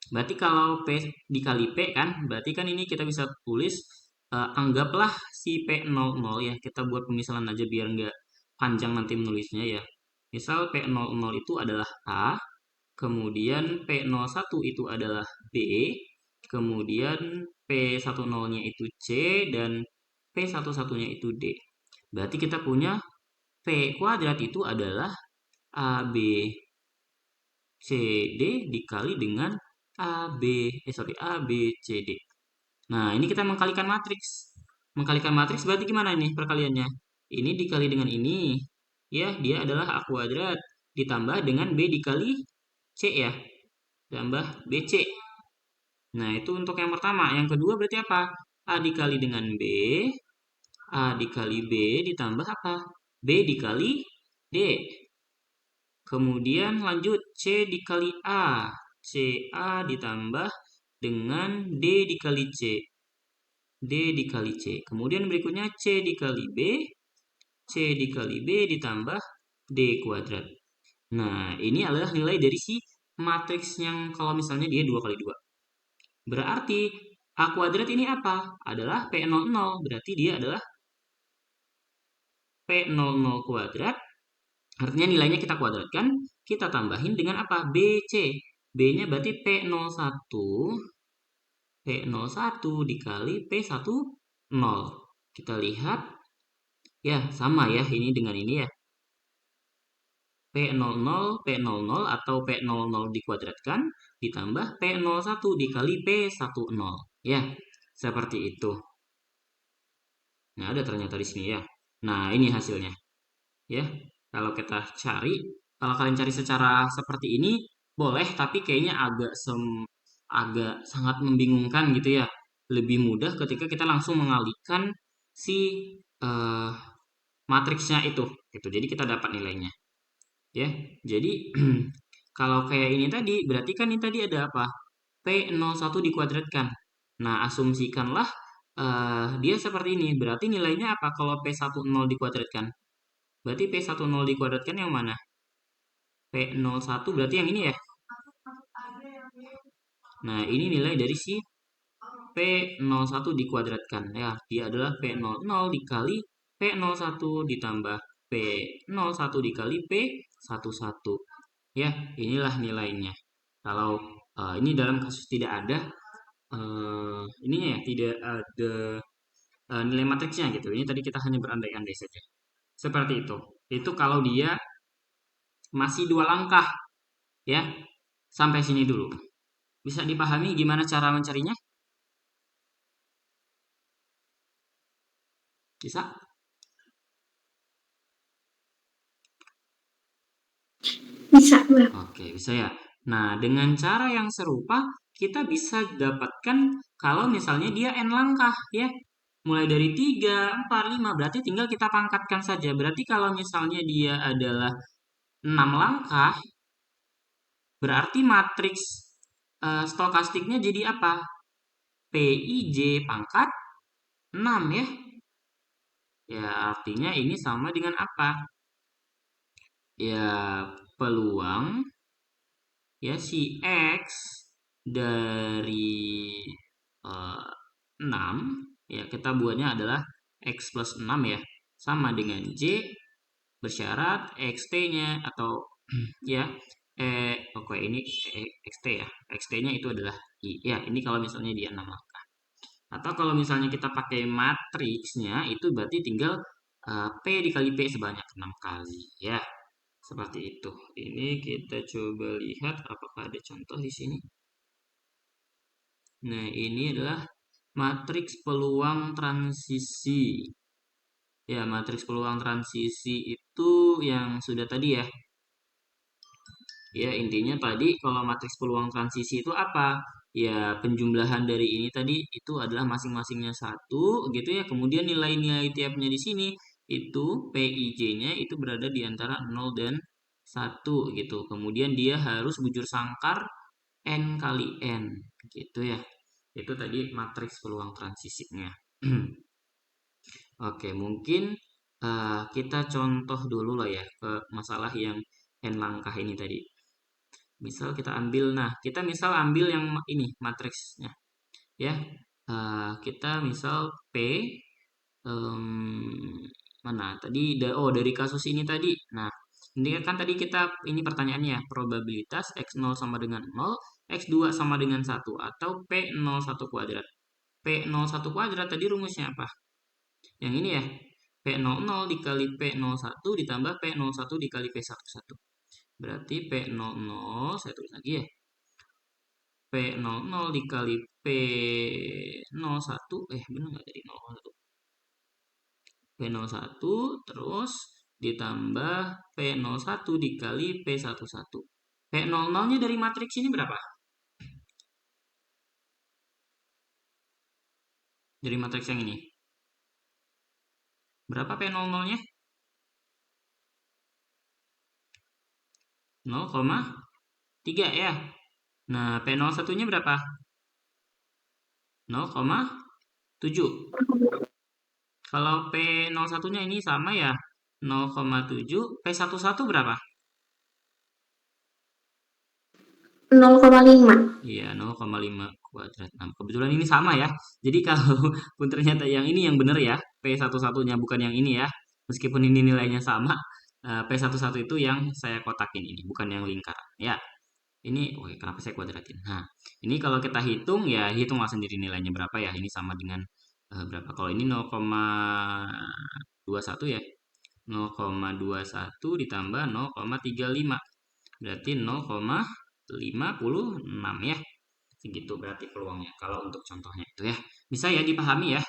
Berarti kalau P dikali P kan, berarti kan ini kita bisa tulis, anggaplah si P00 ya, kita buat pemisalan aja biar nggak panjang nanti menulisnya ya. Misal P00 itu adalah A, kemudian P01 itu adalah B, kemudian P10-nya itu C, dan P11-nya itu D. Berarti kita punya P kuadrat itu adalah AB CD dikali dengan ABCD. Nah, ini kita mengkalikan matriks. Mengkalikan matriks berarti gimana ini perkaliannya? Ini dikali dengan ini. Ya, dia adalah A kuadrat. Ditambah dengan B dikali C ya. Tambah BC. Nah, itu untuk yang pertama. Yang kedua berarti apa? A dikali dengan B. A dikali B ditambah apa? B dikali D. Kemudian lanjut C dikali A. CA ditambah dengan D dikali C. D dikali C. Kemudian berikutnya C dikali B. C dikali B ditambah D kuadrat. Nah, ini adalah nilai dari si matriks yang kalau misalnya dia 2 kali 2. Berarti A kuadrat ini apa? Adalah P00. Berarti dia adalah P00 kuadrat. Artinya nilainya kita kuadratkan, kita tambahin dengan apa? BC. B-nya berarti P01. P01 dikali P10. Kita lihat, ya sama ya ini dengan ini ya. P00 atau P00 dikuadratkan ditambah P01 dikali P10. Ya, seperti itu. Nah, ada ternyata di sini ya. Nah, ini hasilnya. Ya, kalau kita cari, kalau kalian cari secara seperti ini boleh, tapi kayaknya agak sangat membingungkan gitu ya. Lebih mudah ketika kita langsung mengalihkan si eh, matriksnya itu gitu. Jadi kita dapat nilainya. Ya. Jadi kalau kayak ini tadi berarti kan ini tadi ada apa? P01 dikuadratkan. Nah, asumsikanlah dia seperti ini. Berarti nilainya apa kalau P10 dikuadratkan? Berarti P10 dikuadratkan yang mana? P01 berarti yang ini ya. Nah, ini nilai dari si P01 dikuadratkan. Ya, dia adalah P00 dikali P01 ditambah P01 dikali P11. Ya, inilah nilainya. Kalau ini dalam kasus tidak ada ininya ya, tidak ada nilai matriksnya gitu. Ini tadi kita hanya berandai-andai saja. Seperti itu. Itu kalau dia masih 2 langkah ya. Sampai sini dulu. Bisa dipahami gimana cara mencarinya? Bisa? Bisa, Bang. Oke, bisa ya. Nah, dengan cara yang serupa kita bisa dapatkan kalau misalnya dia n langkah ya. Mulai dari 3, 4, 5 berarti tinggal kita pangkatkan saja. Berarti kalau misalnya dia adalah 6 langkah, berarti matriks stokastiknya jadi apa? PIJ pangkat 6 ya. Ya, artinya ini sama dengan apa? Ya, peluang ya si X dari 6 ya kita buatnya adalah X plus 6 ya. Sama dengan J bersyarat XT-nya atau ya oke ini XT ya. XT-nya itu adalah I. Ya, ini kalau misalnya dia 6 langkah. Atau kalau misalnya kita pakai matriksnya itu berarti tinggal P dikali P sebanyak 6 kali ya. Seperti itu. Ini kita coba lihat apakah ada contoh di sini. Nah, ini adalah matriks peluang transisi. Ya, matriks peluang transisi itu yang sudah tadi ya. Ya, intinya tadi kalau matriks peluang transisi itu apa? ya penjumlahan dari ini tadi itu adalah masing-masingnya satu gitu ya. Kemudian nilai-nilai tiapnya di sini itu PIJ-nya itu berada di antara 0 dan 1 gitu. Kemudian dia harus bujur sangkar N kali N gitu ya. Itu tadi matriks peluang transisinya. Oke, mungkin kita contoh dulu lah ya ke masalah yang N langkah ini tadi. Misal kita ambil, nah kita misal ambil yang ini matriksnya ya. Kita misal P em, mana tadi oh dari kasus ini tadi. Nah, ini kan tadi kita ini pertanyaannya probabilitas x0 sama dengan 0, x2 sama dengan 1 atau P01 kuadrat. P01 kuadrat tadi rumusnya apa? Yang ini ya. P00 dikali P01 ditambah P01 dikali P11. Berarti P00 saya tulis lagi ya. P00 dikali P01 bener nggak tadi 0,1? P01 terus ditambah P01 dikali P11. P00-nya dari matriks ini berapa? Dari matriks yang ini. Berapa P00-nya? 0,3 ya. Nah, P01-nya berapa? 0,7. Kalau P01-nya ini sama ya. 0,7. P11 berapa? 0,5. Iya, 0,5 kuadrat. Nah, kebetulan ini sama ya. Jadi kalau pun ternyata yang ini yang benar ya, P11-nya bukan yang ini ya. Meskipun ini nilainya sama, P11 itu yang saya kotakin ini, bukan yang lingkaran. Ya, ini, oke, kenapa saya kuadratin? Nah, ini kalau kita hitung, ya hitunglah sendiri nilainya berapa ya. Ini sama dengan berapa? Kalau ini 0,21 ya. 0,21 ditambah 0,35. Berarti 0,56 ya. Segitu berarti peluangnya kalau untuk contohnya itu ya. Bisa ya dipahami ya.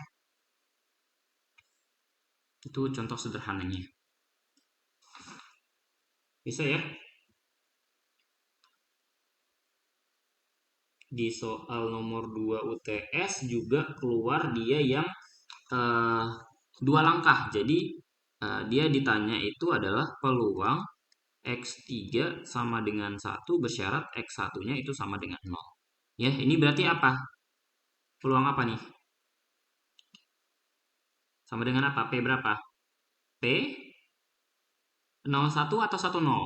Itu contoh sederhananya. Bisa ya. Di soal nomor 2 UTS juga keluar dia yang eh, dua langkah. Jadi dia ditanya itu adalah peluang X3 sama dengan 1 bersyarat X1-nya itu sama dengan 0. Ya, ini berarti apa? Peluang apa nih? Sama dengan apa? P berapa? P 01 atau 10?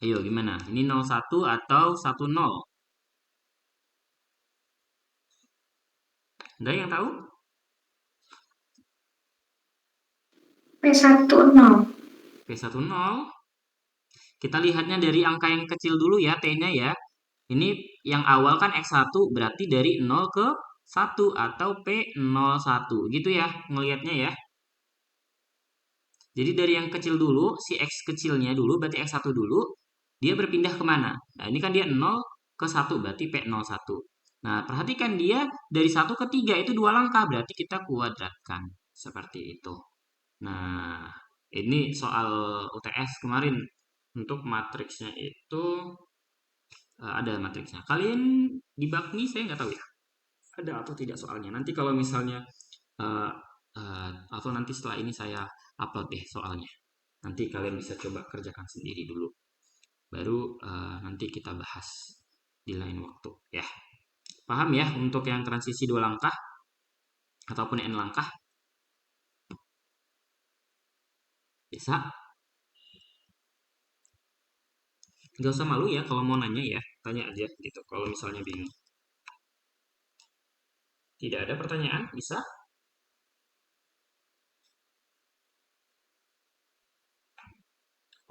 Ayo gimana? Ini 01 atau 10? Ada yang tahu? P10. P10. Kita lihatnya dari angka yang kecil dulu ya, T-nya ya. Ini yang awal kan X1 berarti dari 0 ke 1 atau P01 gitu ya ngelihatnya ya. Jadi dari yang kecil dulu, si X kecilnya dulu berarti X1 dulu, dia berpindah kemana? Nah ini kan dia 0 ke 1 berarti P01. Nah perhatikan dia dari 1 ke 3 itu dua langkah berarti kita kuadratkan seperti itu. Nah ini soal UTS kemarin untuk matriksnya itu ada matriksnya. Kalian di bakmi saya nggak tahu ya, ada atau tidak soalnya. Nanti kalau misalnya eh, atau nanti setelah ini saya upload deh soalnya. Nanti kalian bisa coba kerjakan sendiri dulu. Baru nanti kita bahas di lain waktu ya. Paham ya untuk yang transisi dua langkah ataupun n langkah? Bisa? Gak usah malu ya kalau mau nanya ya. Tanya aja gitu kalau misalnya bingung. Tidak ada pertanyaan? Bisa?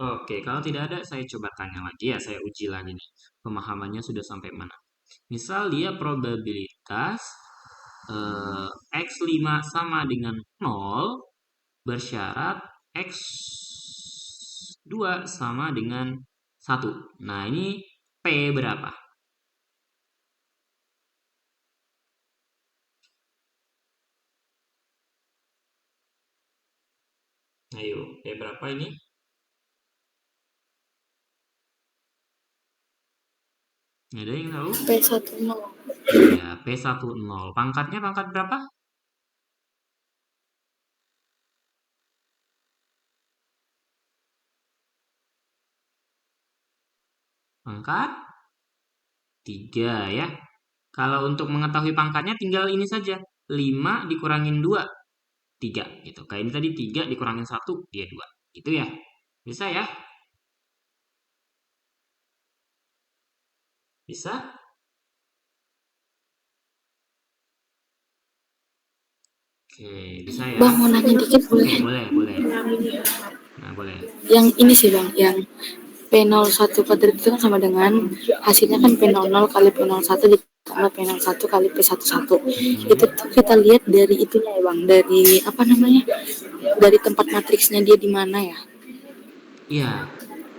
Oke, kalau tidak ada, saya coba tanya lagi ya, saya uji lagi nih. Pemahamannya sudah sampai mana? Misal dia probabilitas eh, X5 sama dengan 0 bersyarat X2 sama dengan 1. Nah, ini P berapa? Ayo, P berapa ini? Ada yang tahu? P10. Iya, P10. Pangkatnya pangkat berapa? Pangkat 3 ya. Kalau untuk mengetahui pangkatnya tinggal ini saja. 5 dikurangin 2, 3 gitu. Kayak ini tadi 3 dikurangin 1, dia 2. Gitu ya. Bisa ya? Bisa? Oke, bisa ya. Bang mau nanya dikit boleh? Boleh, boleh. Nah, boleh. Yang ini sih bang, yang P01 kuadrat itu kan sama dengan hasilnya kan P00 kali P01 ditambah P01 kali P11. Itu Mm-mm. tuh kita lihat dari itunya ya bang, dari apa namanya, dari tempat matriksnya dia di mana ya, Iya,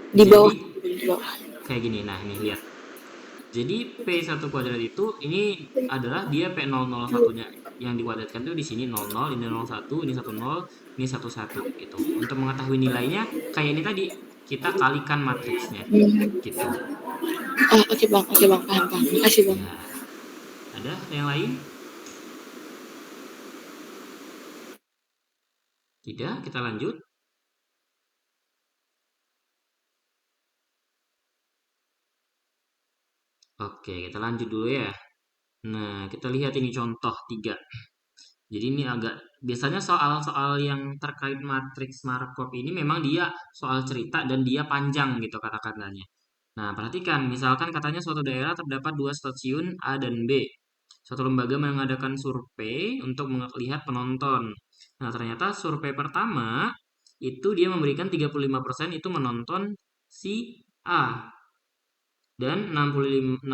di jadi bawah, di bawah. kayak gini. Nah, ini lihat. Jadi P1 kuadrat itu ini adalah dia P001-nya yang dikuadratkan tuh di sini 00, ini 01, ini 10, ini 11 gitu. Untuk mengetahui nilainya kayak ini tadi, kita kalikan matriksnya gitu. Ah, oke bang, paham paham. Makasih bang. Ya, ada yang lain? Tidak, kita lanjut. Oke, kita lanjut dulu ya. Nah, kita lihat ini contoh 3. Jadi ini agak biasanya soal-soal yang terkait matriks Markov ini memang dia soal cerita dan dia panjang gitu kata-katanya. Nah, perhatikan, misalkan katanya suatu daerah terdapat dua stasiun A dan B. Suatu lembaga mengadakan survei untuk melihat penonton. Nah, ternyata survei pertama itu dia memberikan 35% itu menonton si A dan 65%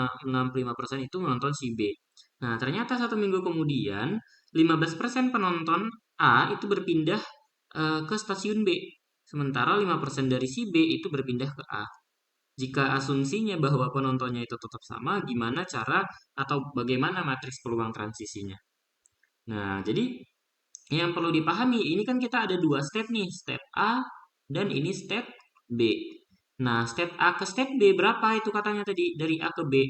itu menonton si B. Nah, ternyata 1 minggu kemudian 15% penonton A itu berpindah ke stasiun B, sementara 5% dari si B itu berpindah ke A. Jika asumsinya bahwa penontonnya itu tetap sama, gimana cara atau bagaimana matriks peluang transisinya? Nah, jadi yang perlu dipahami, ini kan kita ada dua step nih, step A dan ini step B. Nah, step A ke step B berapa itu katanya tadi? Dari A ke B.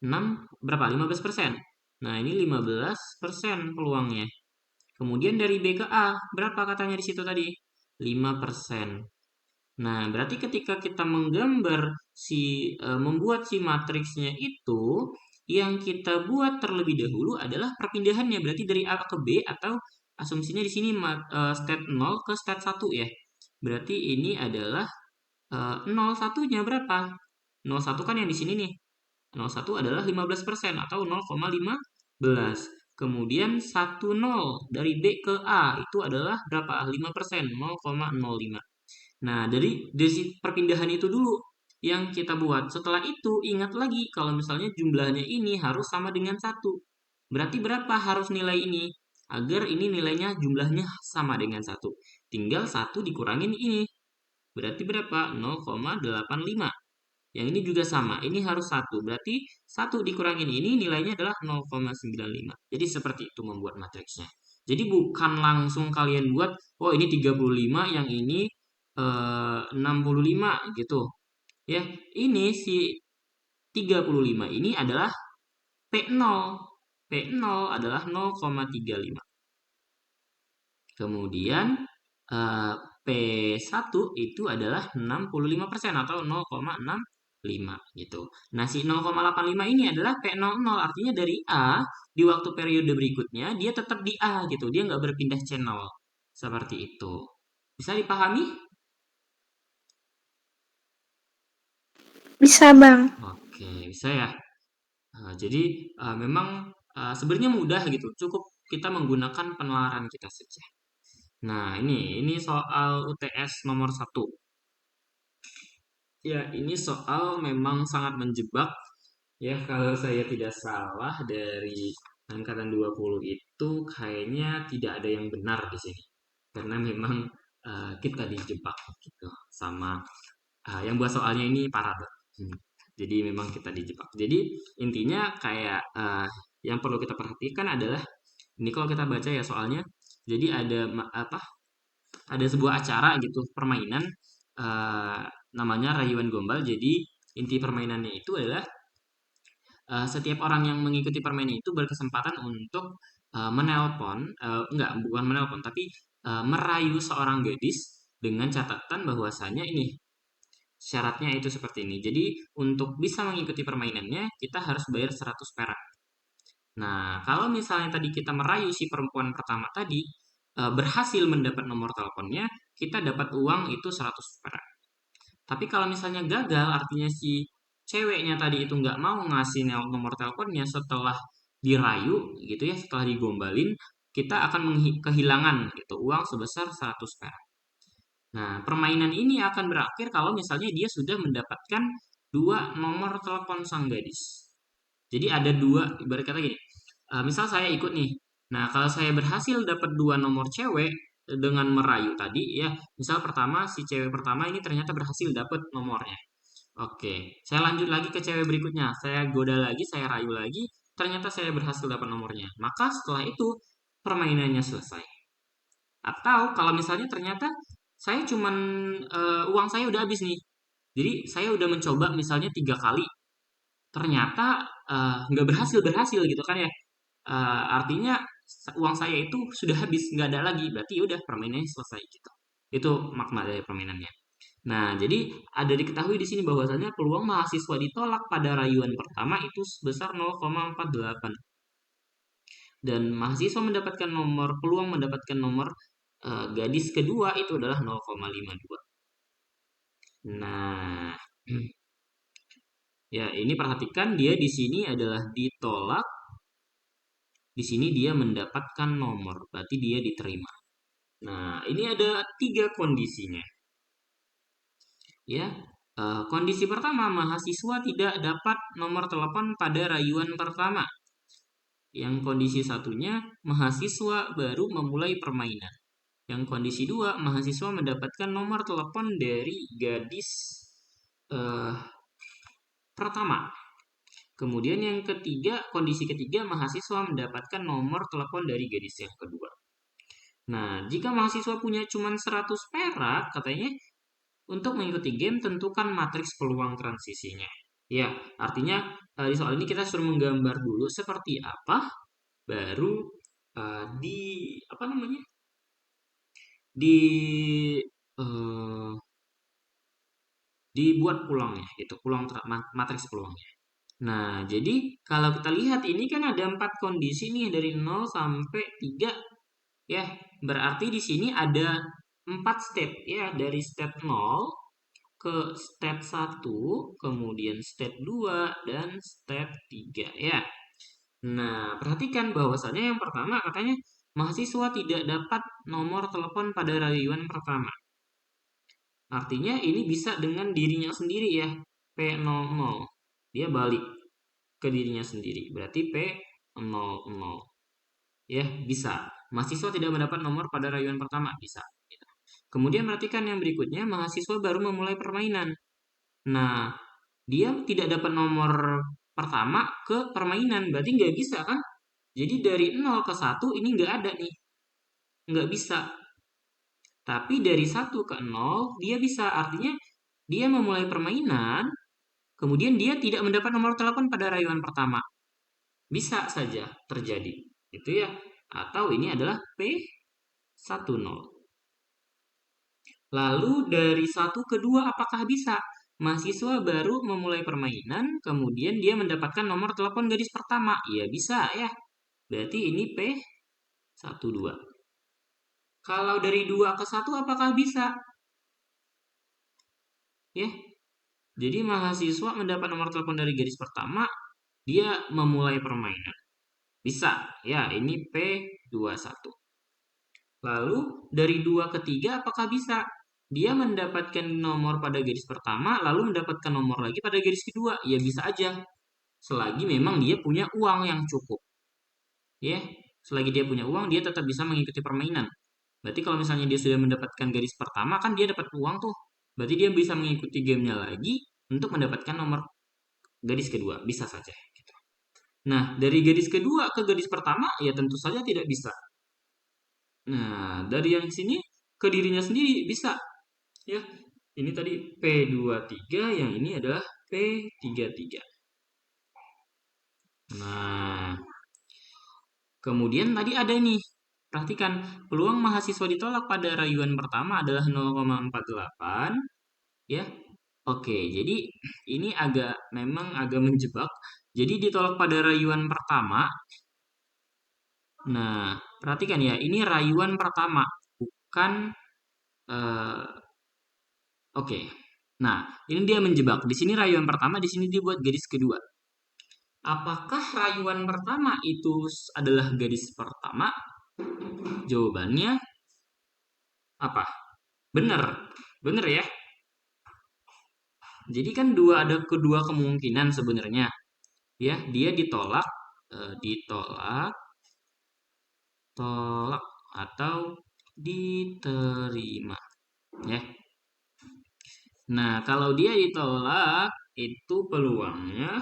6 berapa? 15%. Nah, ini 15% peluangnya. Kemudian dari B ke A, berapa katanya di situ tadi? 5%. Nah, berarti ketika kita membuat si matriksnya itu, yang kita buat terlebih dahulu adalah perpindahannya. Berarti dari A ke B atau asumsinya di sini step 0 ke step 1 ya. Berarti ini adalah 0 satunya berapa? 0,1 kan yang di sini nih. 0,1 adalah 15% atau 0,15. Kemudian 10 dari B ke A itu adalah berapa? 5%, 0,05. Nah, dari perpindahan itu dulu yang kita buat. Setelah itu, ingat lagi kalau misalnya jumlahnya ini harus sama dengan 1. Berarti berapa harus nilai ini? Agar ini nilainya jumlahnya sama dengan 1. Tinggal 1 dikurangin ini. Berarti berapa? 0,85. Yang ini juga sama. Ini harus 1. Berarti 1 dikurangin ini nilainya adalah 0,95. Jadi seperti itu membuat matriksnya. Jadi bukan langsung kalian buat, oh ini 35, yang ini 65 gitu. Ya, ini si 35 ini adalah P0. P0 adalah 0,35. Kemudian P1 itu adalah 65% atau 0,65 gitu. Nah, si 0,85 ini adalah P00, artinya dari A di waktu periode berikutnya dia tetap di A gitu. Dia nggak berpindah channel. Seperti itu. Bisa dipahami? Bisa Bang. Oke, bisa ya. Jadi memang sebenarnya mudah gitu. Cukup kita menggunakan penalaran kita saja. Nah, ini soal UTS nomor 1. Ya, ini soal memang sangat menjebak ya kalau saya tidak salah dari angkatan 20 itu kayaknya tidak ada yang benar di sini. Karena memang kita dijebak gitu sama yang buat soalnya ini parah. Jadi memang kita dijebak. Jadi intinya kayak yang perlu kita perhatikan adalah ini kalau kita baca ya soalnya. Jadi ada apa? Ada sebuah acara gitu permainan eh, namanya Rayuan Gombal. Jadi inti permainannya itu adalah setiap orang yang mengikuti permainan itu berkesempatan untuk menelpon, enggak, bukan menelpon, tapi merayu seorang gadis dengan catatan bahwasanya ini syaratnya itu seperti ini. Jadi untuk bisa mengikuti permainannya kita harus bayar 100 perak. Nah, kalau misalnya tadi kita merayu si perempuan pertama tadi berhasil mendapat nomor teleponnya, kita dapat uang itu 100 perak. Tapi kalau misalnya gagal, artinya si ceweknya tadi itu nggak mau ngasih nomor teleponnya setelah dirayu gitu ya, setelah digombalin, kita akan kehilangan gitu uang sebesar 100 perak. Nah, permainan ini akan berakhir kalau misalnya dia sudah mendapatkan dua nomor telepon sang gadis. Jadi ada dua, ibarat kata gini, misal saya ikut nih. Nah, kalau saya berhasil dapat dua nomor cewek dengan merayu tadi ya, misal pertama si cewek pertama ini ternyata berhasil dapat nomornya. Oke, saya lanjut lagi ke cewek berikutnya. Saya goda lagi, saya rayu lagi, ternyata saya berhasil dapat nomornya. Maka setelah itu permainannya selesai. Atau kalau misalnya ternyata saya cuman uang saya udah habis nih. Jadi saya udah mencoba misalnya 3 kali, ternyata nggak berhasil berhasil gitu kan ya. Artinya uang saya itu sudah habis, nggak ada lagi. Berarti udah permainannya selesai gitu. Itu makna dari permainannya. Nah, jadi ada diketahui di sini bahwasanya peluang mahasiswa ditolak pada rayuan pertama itu sebesar 0,48 dan mahasiswa mendapatkan peluang mendapatkan nomor gadis kedua itu adalah 0,52. Nah, ya ini perhatikan dia di sini adalah ditolak, di sini dia mendapatkan nomor, berarti dia diterima. Nah, ini ada 3 kondisinya. Ya, kondisi pertama mahasiswa tidak dapat nomor telepon pada rayuan pertama. Yang kondisi satunya mahasiswa baru memulai permainan. Yang kondisi 2 mahasiswa mendapatkan nomor telepon dari gadis eh, pertama. Kemudian yang ketiga, kondisi ketiga mahasiswa mendapatkan nomor telepon dari gadis yang kedua. Nah, jika mahasiswa punya cuma 100 perak, katanya untuk mengikuti game, tentukan matriks peluang transisinya. Ya, artinya di soal ini kita suruh menggambar dulu seperti apa, baru di apa namanya, di eh, dibuat pulangnya, itu matriks peluangnya. Nah, jadi kalau kita lihat ini kan ada 4 kondisi nih dari 0 sampai 3 ya. Berarti di sini ada 4 step ya, dari step 0 ke step 1, kemudian step 2 dan step 3 ya. Nah, perhatikan bahwasannya yang pertama katanya mahasiswa tidak dapat nomor telepon pada rayuan pertama. Artinya ini bisa dengan dirinya sendiri ya. P00. Dia balik ke dirinya sendiri. Berarti P00. Ya, bisa. Mahasiswa tidak mendapat nomor pada rayuan pertama. Bisa. Kemudian perhatikan yang berikutnya, mahasiswa baru memulai permainan. Nah, dia tidak dapat nomor pertama ke permainan. Berarti nggak bisa kan? Jadi dari 0 ke 1 ini nggak ada nih. Nggak bisa. Tapi dari 1 ke 0 dia bisa. Artinya dia memulai permainan, kemudian dia tidak mendapat nomor telepon pada rayuan pertama. Bisa saja terjadi. Itu ya. Atau ini adalah P10. Lalu dari 1 ke 2 apakah bisa? Mahasiswa baru memulai permainan, kemudian dia mendapatkan nomor telepon gadis pertama. Ya bisa ya. Berarti ini P12. Kalau dari 2 ke 1 apakah bisa? Ya. Jadi mahasiswa mendapat nomor telepon dari gadis pertama, dia memulai permainan. Bisa. Ya, ini P21. Lalu dari 2 ke 3 apakah bisa? Dia mendapatkan nomor pada gadis pertama, lalu mendapatkan nomor lagi pada gadis kedua. Ya bisa aja. Selagi memang dia punya uang yang cukup. Ya, selagi dia punya uang, dia tetap bisa mengikuti permainan. Berarti kalau misalnya dia sudah mendapatkan gadis pertama, kan dia dapat uang tuh. Berarti dia bisa mengikuti gamenya lagi untuk mendapatkan nomor gadis kedua. Bisa saja. Gitu. Nah, dari gadis kedua ke gadis pertama, ya tentu saja tidak bisa. Nah, dari yang sini ke dirinya sendiri bisa. Ya, ini tadi P23, yang ini adalah P33. Nah, kemudian tadi ada nih, perhatikan, peluang mahasiswa ditolak pada rayuan pertama adalah 0,48, ya. Oke, jadi ini memang agak menjebak. Jadi ditolak pada rayuan pertama. Nah, perhatikan ya, ini rayuan pertama, bukan eh, oke. Nah, ini dia menjebak. Di sini rayuan pertama, di sini dia buat garis kedua. Apakah rayuan pertama itu adalah garis pertama? Jawabannya apa? Benar. Benar ya. Jadi kan ada kedua kemungkinan sebenarnya. Ya, dia ditolak, ditolak, tolak atau diterima, ya. Nah, kalau dia ditolak, itu peluangnya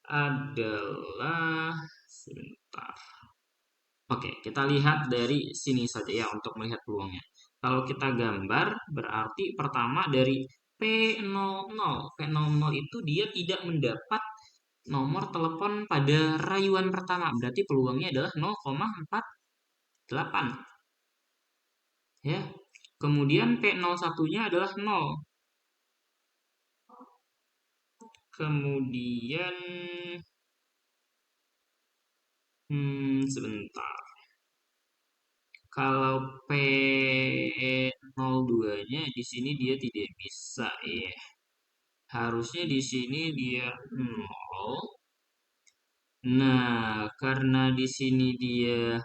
adalah sebentar. Oke, kita lihat dari sini saja ya untuk melihat peluangnya. Kalau kita gambar, berarti pertama dari P00. P00 itu dia tidak mendapat nomor telepon pada rayuan pertama. Berarti peluangnya adalah 0,48. Ya. Kemudian P01-nya adalah 0. Kemudian sebentar. Kalau P02-nya di sini dia tidak bisa ya. Harusnya di sini dia 0. Nah, karena di sini dia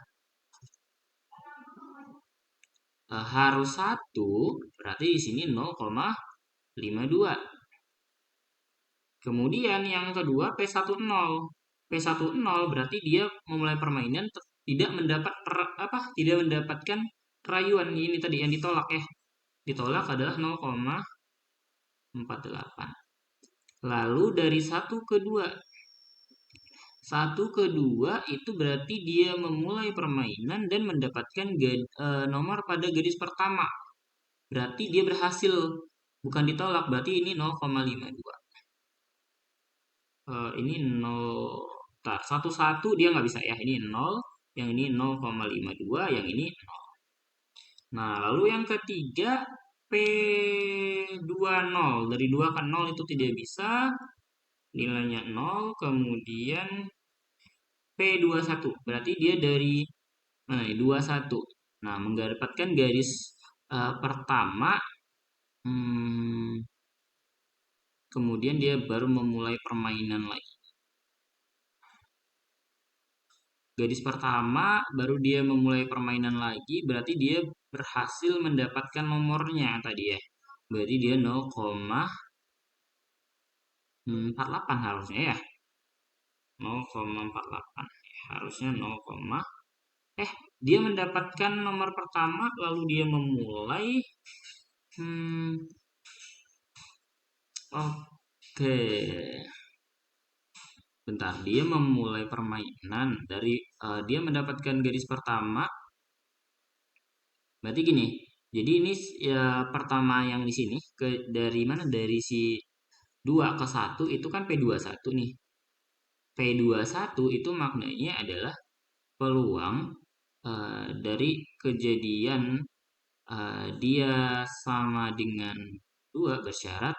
harus 1, berarti di sini 0,52. Kemudian yang kedua P10. P10 berarti dia memulai permainan tidak mendapatkan rayuan ini tadi yang ditolak ya. Ditolak adalah 0,48. Lalu dari 1 ke 2. 1 ke 2 itu berarti dia memulai permainan dan mendapatkan nomor pada garis pertama. Berarti dia berhasil. Bukan ditolak, berarti ini 0,52. Ini 0. Bentar, 1 dia nggak bisa ya. Ini 0, yang ini 0,52, yang ini 0. Nah, lalu yang ketiga P20. Dari 2 ke 0 itu tidak bisa. Nilainya 0, kemudian P21. Berarti dia dari 21. Nah, mendapatkan garis pertama, kemudian dia baru memulai permainan lagi. Garis pertama, baru dia memulai permainan lagi, berarti dia berhasil mendapatkan nomornya tadi ya. Berarti dia 0,48 harusnya ya. 0,48. Harusnya 0, dia mendapatkan nomor pertama, lalu dia memulai. Oke. Bentar, dia memulai permainan dari dia mendapatkan garis pertama. Berarti gini. Jadi ini ya pertama yang di sini dari mana? Dari si 2 ke 1 itu kan P21 nih. P21 itu maknanya adalah peluang dari kejadian dia sama dengan 2 bersyarat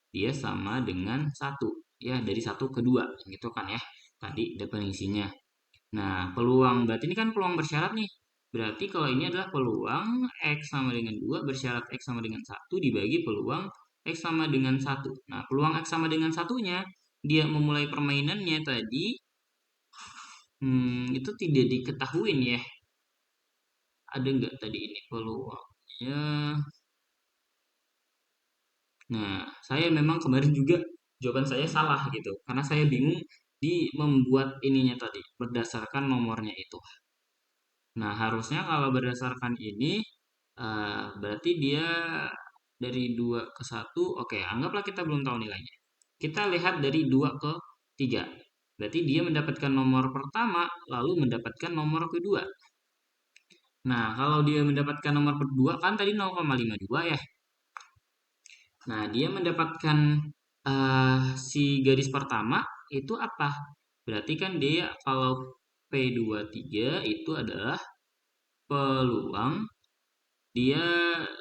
dia sama dengan 1. Ya, dari 1 ke 2 gitu kan ya. Tadi definisinya. Nah, peluang berarti ini kan peluang bersyarat nih. Berarti kalau ini adalah peluang X sama dengan 2 bersyarat X sama dengan 1 dibagi peluang X sama dengan 1. Nah, peluang X sama dengan 1-nya dia memulai permainannya tadi itu tidak diketahui ya. Ada nggak tadi ini peluangnya? Nah, saya memang kemarin juga jawaban saya salah gitu. Karena saya bingung di membuat ininya tadi berdasarkan nomornya itu. Nah, harusnya kalau berdasarkan ini berarti dia dari 2 ke 1. Oke, anggaplah kita belum tahu nilainya. Kita lihat dari 2 ke 3. Berarti dia mendapatkan nomor pertama lalu mendapatkan nomor kedua. Nah, kalau dia mendapatkan nomor kedua kan tadi 0,52 ya. Nah, dia mendapatkan si garis pertama itu apa? Berarti kan dia kalau P23 itu adalah peluang dia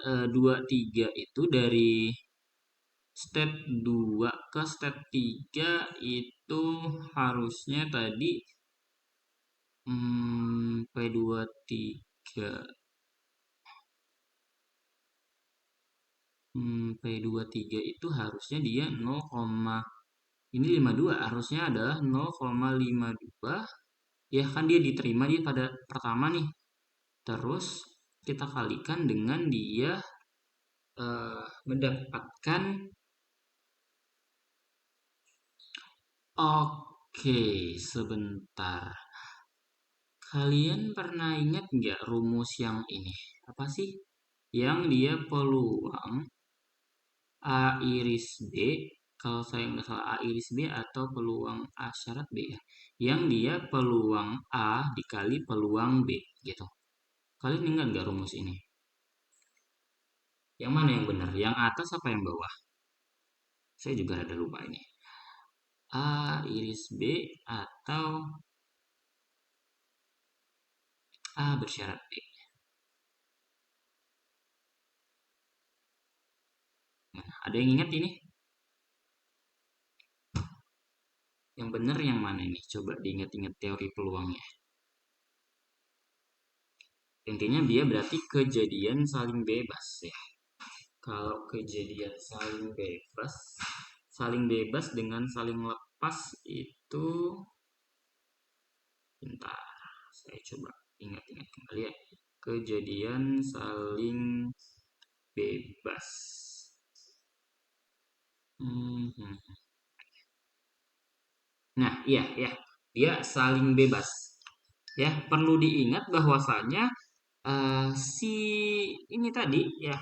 23 itu dari step 2 ke step 3 itu harusnya tadi P23 P23 itu harusnya dia 0, ini 52 harusnya adalah 0,52 ya kan dia diterima dia pada pertama nih. Terus kita kalikan dengan dia mendapatkan oke, sebentar. Kalian pernah ingat nggak rumus yang ini? Apa sih? Yang dia peluang A iris B, kalau saya nggak salah A iris B atau peluang A syarat B ya. Yang dia peluang A dikali peluang B gitu. Kalian ingat nggak rumus ini? Yang mana yang benar? Yang atas apa yang bawah? Saya juga ada lupa ini. A iris B atau A bersyarat B. Nah, ada yang ingat ini? Yang benar yang mana ini? Coba diingat-ingat teori peluangnya. Intinya dia berarti kejadian saling bebas ya. Kalau kejadian saling bebas dengan saling lepas itu, bentar, saya coba ingat-ingat kembali ya. Kejadian saling bebas. Nah, iya, ya, dia saling bebas. Ya, perlu diingat bahwasanya si ini tadi ya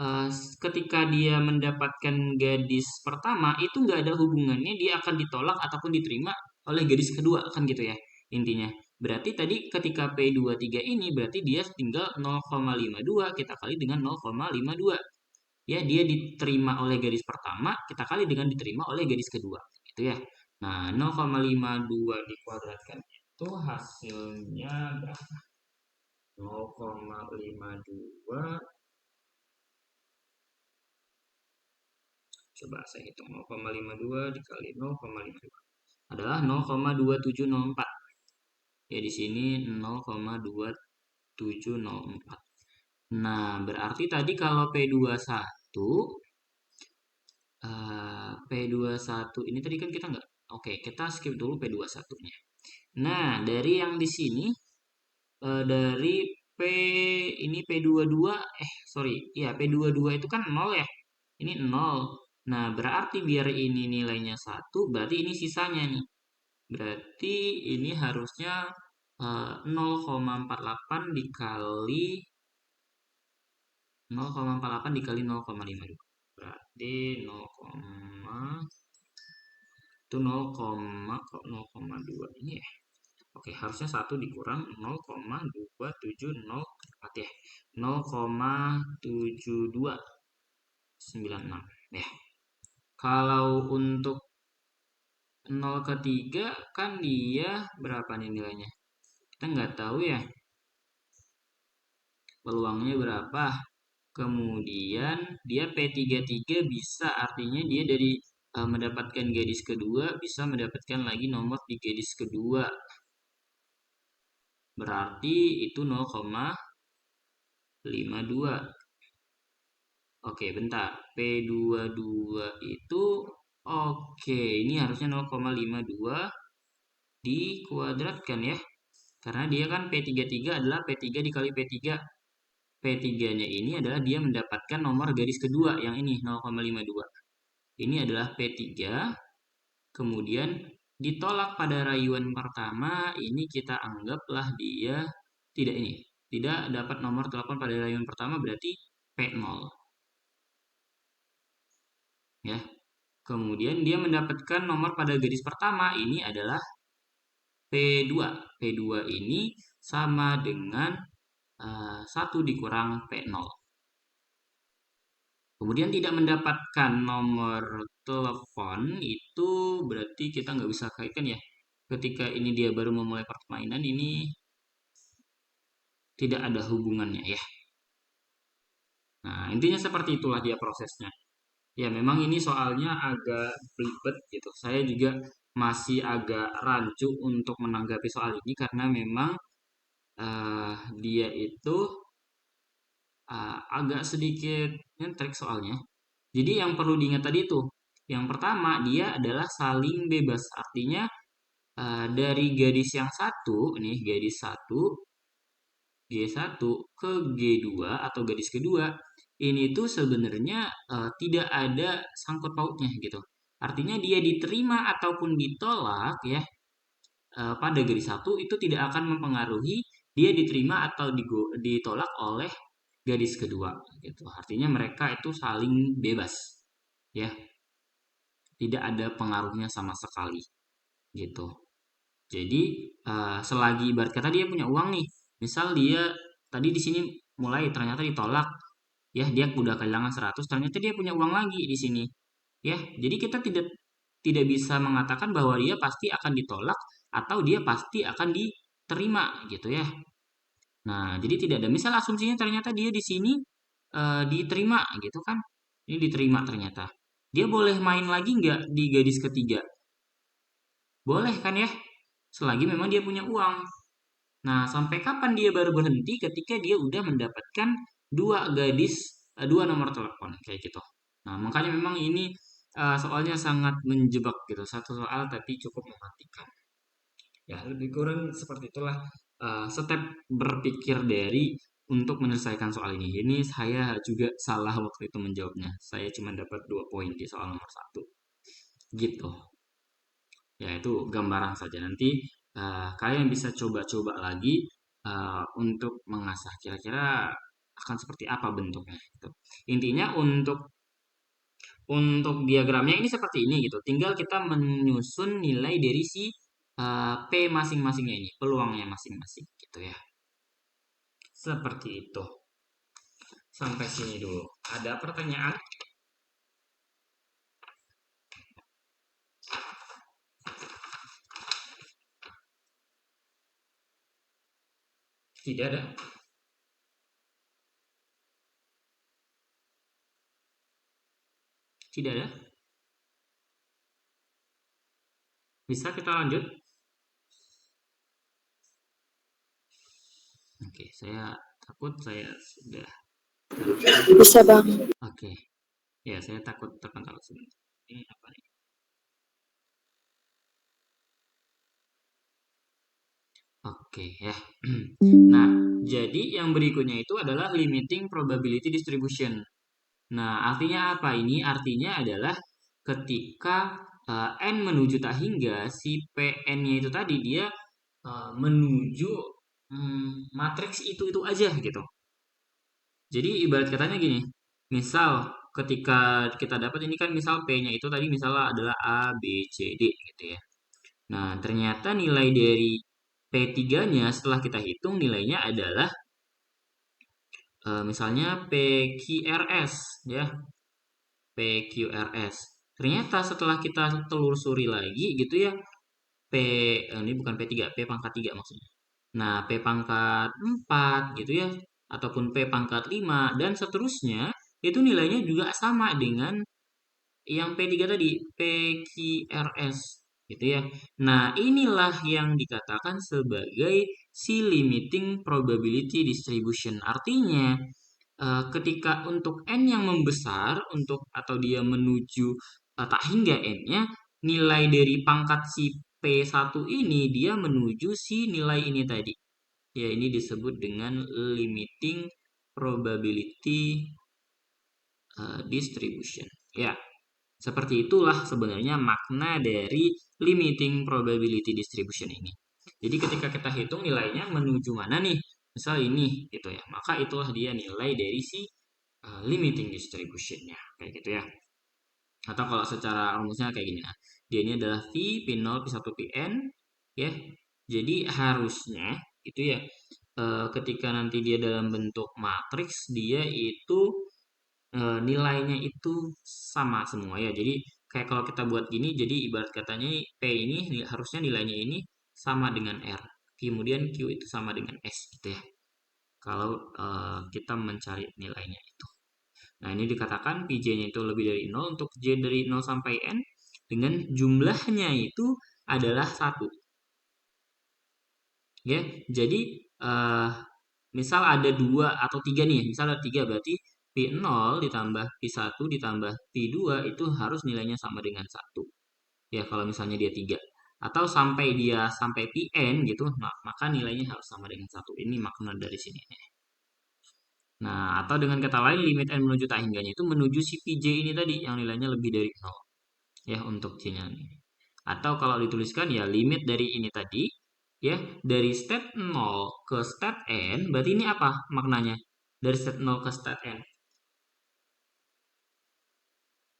eh, ketika dia mendapatkan gadis pertama itu nggak ada hubungannya dia akan ditolak ataupun diterima oleh gadis kedua kan gitu ya intinya. Berarti tadi ketika P23 ini berarti dia tinggal 0,52 kita kali dengan 0,52. Ya, dia diterima oleh gadis pertama kita kali dengan diterima oleh gadis kedua gitu ya. Nah, 0,52 dikuadratkan itu hasilnya berapa? 0,52 coba saya hitung 0,52 dikali 0,52 adalah 0,2704 ya di sini 0,2704. Nah, berarti tadi kalau P21 P21 ini tadi kan kita nggak oke, kita skip dulu P21-nya. Nah, dari yang di sini dari P ini P22 sorry ya P22 itu kan 0 ya ini 0. Nah berarti biar ini nilainya 1 berarti ini sisanya nih berarti ini harusnya 0,48 dikali 0,48 dikali 0,52 berarti 0, itu 0, kok 0,2 ini ya. Oke, harusnya 1 dikurang 0,2704 ya. 0,7296 ya. Kalau untuk 0 ke 3 kan dia berapa nih nilainya? Kita nggak tahu ya. Peluangnya berapa? Kemudian dia P33 bisa artinya dia dari mendapatkan gadis kedua bisa mendapatkan lagi nomor di gadis kedua. Berarti itu 0,52. Oke, bentar. P22 itu oke, ini harusnya 0,52 dikuadratkan ya. Karena dia kan P33 adalah P3 dikali P3. P3-nya ini adalah dia mendapatkan nomor garis kedua yang ini 0,52. Ini adalah P3. Kemudian ditolak pada rayuan pertama, ini kita anggaplah dia tidak ini. Tidak dapat nomor telepon pada rayuan pertama berarti P0. Ya. Kemudian dia mendapatkan nomor pada garis pertama ini adalah P2. P2 ini sama dengan 1 dikurang P0. Kemudian tidak mendapatkan nomor telepon itu berarti kita nggak bisa kaitkan ya. ketika ini dia baru memulai permainan, ini tidak ada hubungannya ya. Nah, intinya seperti itulah dia prosesnya. Ya, memang ini soalnya agak ribet gitu. Saya juga masih agak rancu untuk menanggapi soal ini karena memang dia itu agak sedikit nyentrik soalnya. Jadi yang perlu diingat tadi itu, yang pertama dia adalah saling bebas. Artinya dari gadis yang satu, nih gadis satu G1 ke G2 atau gadis kedua, ini tuh sebenarnya tidak ada sangkut pautnya gitu. Artinya dia diterima ataupun ditolak ya pada gadis satu itu tidak akan mempengaruhi dia diterima atau ditolak oleh gadis kedua gitu. Artinya mereka itu saling bebas ya, tidak ada pengaruhnya sama sekali gitu. Jadi selagi ibarat kata dia punya uang nih, misal dia tadi di sini mulai ternyata ditolak, ya dia udah kehilangan 100, ternyata dia punya uang lagi di sini, ya. Jadi kita tidak tidak bisa mengatakan bahwa dia pasti akan ditolak atau dia pasti akan diterima gitu ya. Nah, jadi tidak ada. Misal asumsinya ternyata dia di sini diterima gitu kan, ini diterima ternyata. Dia boleh main lagi nggak di gadis ketiga? Boleh kan ya? Selagi memang dia punya uang. Nah, sampai kapan dia baru berhenti ketika dia udah mendapatkan dua nomor telepon kayak gitu. Nah, makanya memang ini soalnya sangat menjebak gitu. Satu soal tapi cukup mematikan. Ya, lebih kurang seperti itulah step berpikir dari untuk menyelesaikan soal ini. Ini saya juga salah waktu itu menjawabnya. Saya cuma dapat 2 poin di soal nomor satu. Gitu. Ya, itu gambaran saja. Nanti kalian bisa coba-coba lagi untuk mengasah kira-kira akan seperti apa bentuknya gitu. Intinya untuk diagramnya ini seperti ini gitu. Tinggal kita menyusun nilai dari si P masing-masingnya ini, peluangnya masing-masing gitu ya. Seperti itu. Sampai sini dulu. Ada pertanyaan? Tidak ada. Tidak ada. Bisa kita lanjut? Oke, saya takut saya sudah Bisa bang. Oke. Ya, saya takut tekan taruh sebentar. Ini apa nih? Oke ya. Nah, jadi yang berikutnya itu adalah limiting probability distribution. Nah, artinya apa ini? Artinya adalah ketika n menuju tak hingga si Pn-nya itu tadi dia menuju matriks itu aja gitu. Jadi ibarat katanya gini, misal ketika kita dapat ini kan misal P-nya itu tadi misalnya adalah A, B, C, D gitu ya. Nah, ternyata nilai dari P3-nya setelah kita hitung nilainya adalah misalnya PQRS ya, PQRS. Ternyata setelah kita telusuri lagi gitu ya, ini bukan P3, P pangkat 3 maksudnya. Nah, P pangkat 4 gitu ya, ataupun P pangkat 5 dan seterusnya, itu nilainya juga sama dengan yang P3 tadi, PQRS gitu ya. Nah, inilah yang dikatakan sebagai si limiting probability distribution. Artinya, ketika untuk n yang membesar untuk atau dia menuju tak hingga n-nya, nilai dari pangkat si P1 ini dia menuju si nilai ini tadi. Ya, ini disebut dengan limiting probability distribution. Ya, seperti itulah sebenarnya makna dari limiting probability distribution ini. Jadi ketika kita hitung nilainya menuju mana nih? Misal ini gitu ya. Maka itulah dia nilai dari si limiting distributionnya. Kayak gitu ya. Atau kalau secara rumusnya kayak gini. Nah, dia ini adalah V, P0, P1, Pn. Ya. Jadi harusnya itu ya. Ketika nanti dia dalam bentuk matriks, dia itu nilainya itu sama semua ya. Jadi kayak kalau kita buat gini, jadi ibarat katanya P ini harusnya nilainya ini sama dengan R. Kemudian Q itu sama dengan S gitu ya. Kalau kita mencari nilainya itu. Nah, ini dikatakan PJ-nya itu lebih dari 0 untuk J dari 0 sampai N dengan jumlahnya itu adalah 1. Ya, jadi misal ada 2 atau 3 nih, misal ada 3 berarti P0 ditambah P1 ditambah P2 itu harus nilainya sama dengan 1. Ya, kalau misalnya dia 3. Atau sampai Pn gitu, maka nilainya harus sama dengan 1. Ini makna dari sini. Nah, atau dengan kata lain limit n menuju tak hingganya itu menuju si Pj ini tadi yang nilainya lebih dari 0. Ya, untuk c-nya ini. Atau kalau dituliskan ya limit dari ini tadi ya dari step 0 ke step n berarti ini apa maknanya? Dari step 0 ke step n.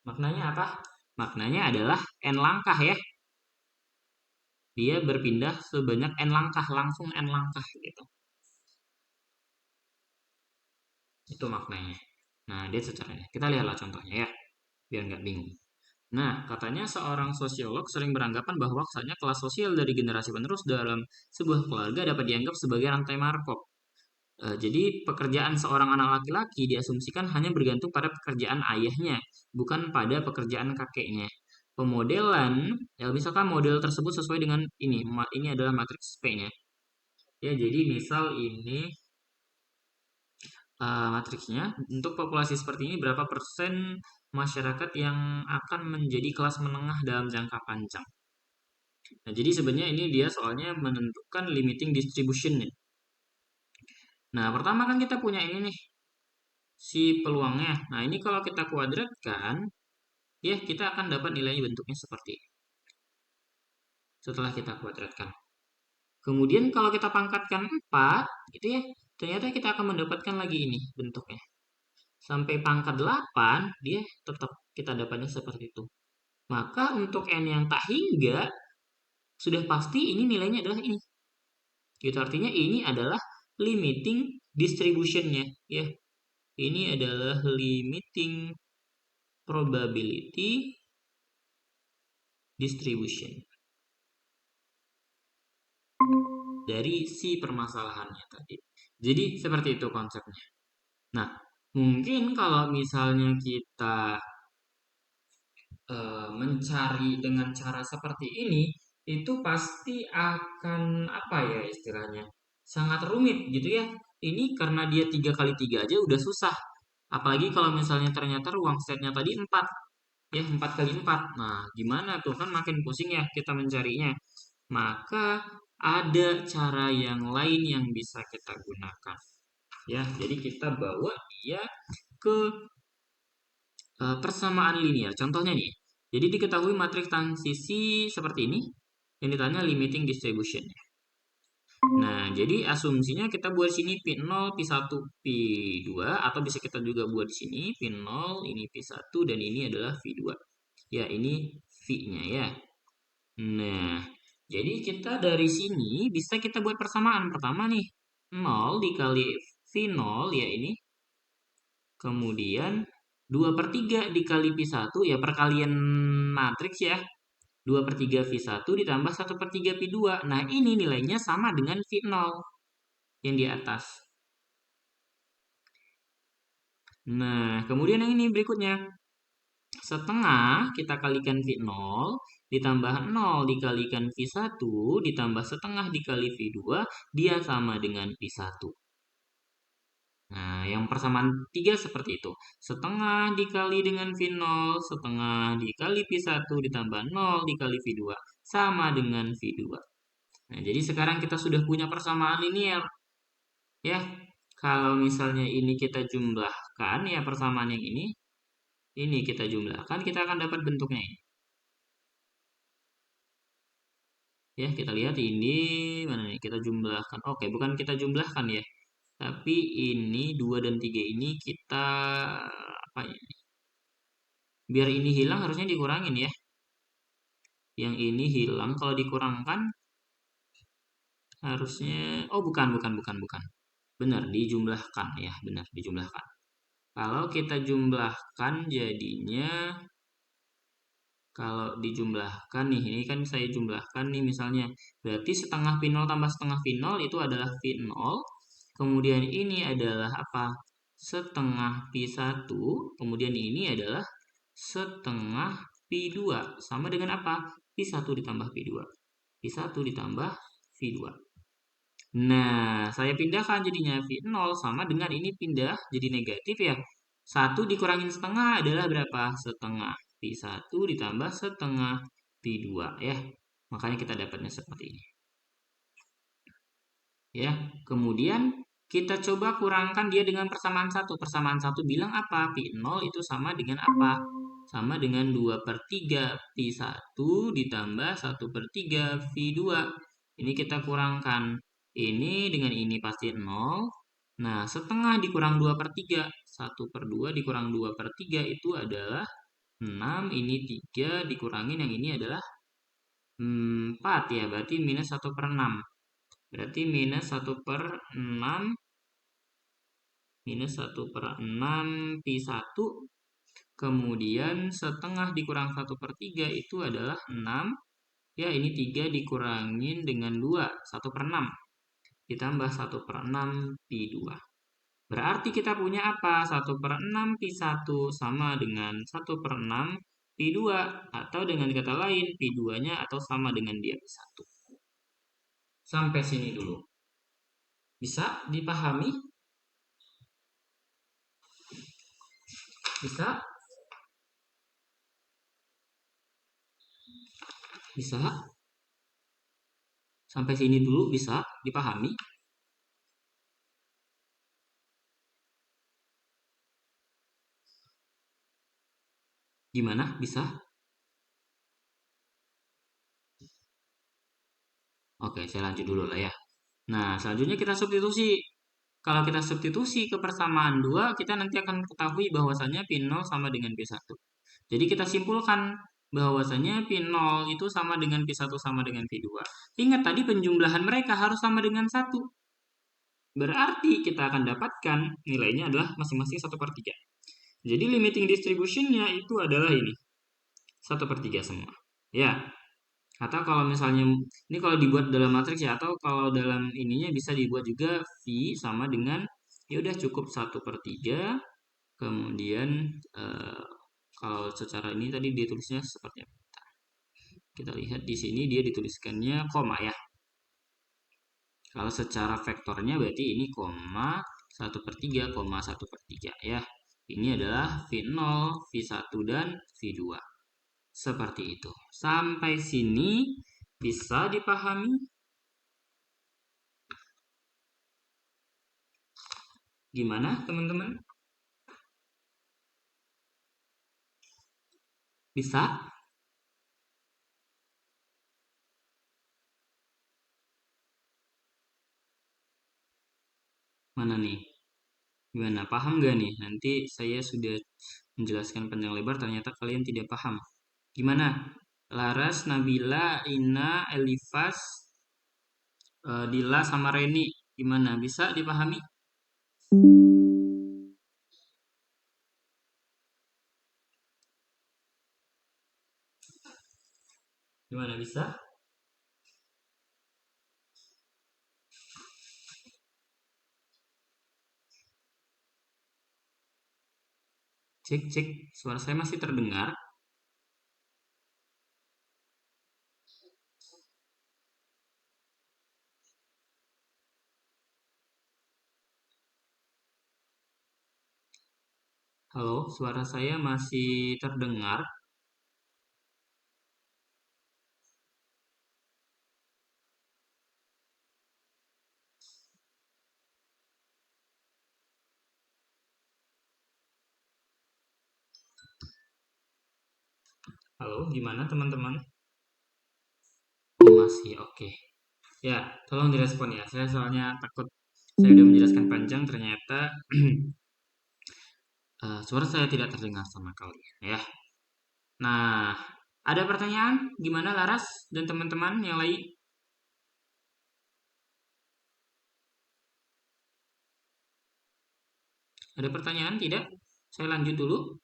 Maknanya apa? Maknanya adalah n langkah ya. Dia berpindah sebanyak n langkah, langsung n langkah gitu. Itu maknanya. Nah, dia secaranya. Kita lihatlah contohnya ya, biar nggak bingung. Nah, katanya seorang sosiolog sering beranggapan bahwa kesannya kelas sosial dari generasi penerus dalam sebuah keluarga dapat dianggap sebagai rantai Markov. Jadi pekerjaan seorang anak laki-laki diasumsikan hanya bergantung pada pekerjaan ayahnya, bukan pada pekerjaan kakeknya. Pemodelan, ya misalkan model tersebut sesuai dengan ini adalah matriks P-nya. Ya, jadi misal ini matriksnya untuk populasi seperti ini berapa persen masyarakat yang akan menjadi kelas menengah dalam jangka panjang. Nah, jadi sebenarnya ini dia soalnya menentukan limiting distribution nih. Nah, pertama kan kita punya ini nih, si peluangnya. Nah, ini kalau kita kuadratkan, ya kita akan dapat nilainya bentuknya seperti ini. Setelah kita kuadratkan. Kemudian kalau kita pangkatkan 4, gitu ya, ternyata kita akan mendapatkan lagi ini bentuknya. Sampai pangkat 8, dia tetap kita dapatnya seperti itu. Maka untuk N yang tak hingga, sudah pasti ini nilainya adalah ini. Gitu artinya ini adalah limiting distribution-nya. Ya. Ini adalah limiting probability distribution. Dari si permasalahannya tadi. Jadi seperti itu konsepnya. Nah, mungkin kalau misalnya kita mencari dengan cara seperti ini, itu pasti akan apa ya istilahnya, sangat rumit gitu ya. Ini karena dia 3 kali 3 aja udah susah. Apalagi kalau misalnya ternyata ruang setnya tadi 4, ya 4 kali 4. Nah, gimana tuh kan makin pusing ya kita mencarinya. Maka ada cara yang lain yang bisa kita gunakan. Ya, jadi kita bawa dia ke persamaan linear. Contohnya nih, jadi diketahui matriks transisi seperti ini, yang ditanya limiting distribution. Nah, jadi asumsinya kita buat sini P0, P1, P2, atau bisa kita juga buat di sini P0, ini P1, dan ini adalah V2. Ya, ini V-nya ya. Nah, jadi kita dari sini bisa kita buat persamaan. Pertama nih, 0 dikali V0, ya ini. Kemudian 2/3 dikali P1 ya perkalian matriks ya. 2/3 V1 ditambah 1/3 P2. Nah, ini nilainya sama dengan V0 yang di atas. Nah, kemudian yang ini berikutnya. Setengah kita kalikan V0 ditambah 0 dikalikan V1 ditambah setengah dikali V2 dia sama dengan P1. Nah, yang persamaan 3 seperti itu. Setengah dikali dengan V0, setengah dikali V1 ditambah 0 dikali V2. Sama dengan V2. Nah, jadi sekarang kita sudah punya persamaan linear. Ya, kalau misalnya ini kita jumlahkan, ya persamaan yang ini kita jumlahkan, kita akan dapat bentuknya ini. Ya, kita lihat ini, mana nih, kita jumlahkan. Oke, bukan kita jumlahkan ya. Tapi ini 2 dan 3 ini kita apa ya? Biar ini hilang harusnya dikurangin ya. Yang ini hilang kalau dikurangkan harusnya bukan. Benar dijumlahkan ya, benar dijumlahkan. Kalau kita jumlahkan jadinya Kalau dijumlahkan nih, ini kan saya jumlahkan nih misalnya. Berarti setengah P0 tambah setengah P0 itu adalah P0. Kemudian ini adalah apa? Setengah P1. Kemudian ini adalah setengah P2. Sama dengan apa? P1 ditambah P2. P1 ditambah V2. Nah, saya pindahkan jadinya V0 sama dengan ini pindah jadi negatif ya. 1 dikurangin setengah adalah berapa? Setengah. P1 ditambah setengah P2 ya. Makanya kita dapatnya seperti ini. Ya, kemudian kita coba kurangkan dia dengan persamaan 1. Persamaan 1 bilang apa? P0 itu sama dengan apa? Sama dengan 2/3 P1 ditambah 1/3 V2. Ini kita kurangkan. Ini dengan ini pasti 0. Nah, setengah dikurang 2/3. 1/2 dikurang 2/3 itu adalah 6. Ini 3 dikurangin yang ini adalah 4 ya. Berarti minus 1/6. Berarti minus 1/6. Minus 1/6 P1. Kemudian setengah dikurang 1/3 itu adalah 6. Ya, ini 3 dikurangin dengan 2, 1/6. Ditambah 1/6 P2. Berarti kita punya apa? 1/6 P1 sama dengan 1/6 P2. Atau dengan kata lain, P2-nya atau sama dengan dia P1. Sampai sini dulu. Bisa dipahami? Bisa? Bisa? Sampai sini dulu bisa dipahami? Gimana? Bisa? Oke, saya lanjut dulu lah ya. Nah, selanjutnya kita substitusi. Kalau kita substitusi ke persamaan 2, kita nanti akan ketahui bahwasannya P0 sama dengan P1. Jadi kita simpulkan bahwasannya P0 itu sama dengan P1 sama dengan P2. Ingat tadi penjumlahan mereka harus sama dengan 1. Berarti kita akan dapatkan nilainya adalah masing-masing 1/3. Jadi limiting distribution-nya itu adalah ini. 1/3 semua. Ya, atau kalau misalnya ini kalau dibuat dalam matriks ya, atau kalau dalam ininya bisa dibuat juga V sama dengan ya udah cukup 1/3. Kemudian kalau secara ini tadi ditulisnya seperti apa? Kita lihat di sini dia dituliskannya koma ya. Kalau secara vektornya berarti ini koma 1/3, koma 1/3 ya. Ini adalah V0, V1 dan V2. Seperti itu. Sampai sini bisa dipahami? Gimana teman-teman? Bisa? Mana nih? Gimana? Paham gak nih? Nanti saya sudah menjelaskan panjang lebar, ternyata kalian tidak paham. Gimana? Laras, Nabila, Ina, Elifas, Dila, sama Reni. Gimana? Bisa dipahami? Gimana? Bisa? Cek, cek. Suara saya masih terdengar? Halo, suara saya masih terdengar? Halo, gimana teman-teman? Oh, masih oke. Ya, tolong direspon ya. Saya soalnya takut saya udah menjelaskan panjang, ternyata suara saya tidak terdengar sama kalian ya. Nah, ada pertanyaan? Gimana Laras dan teman-teman yang lain? Ada pertanyaan? Tidak? Saya lanjut dulu.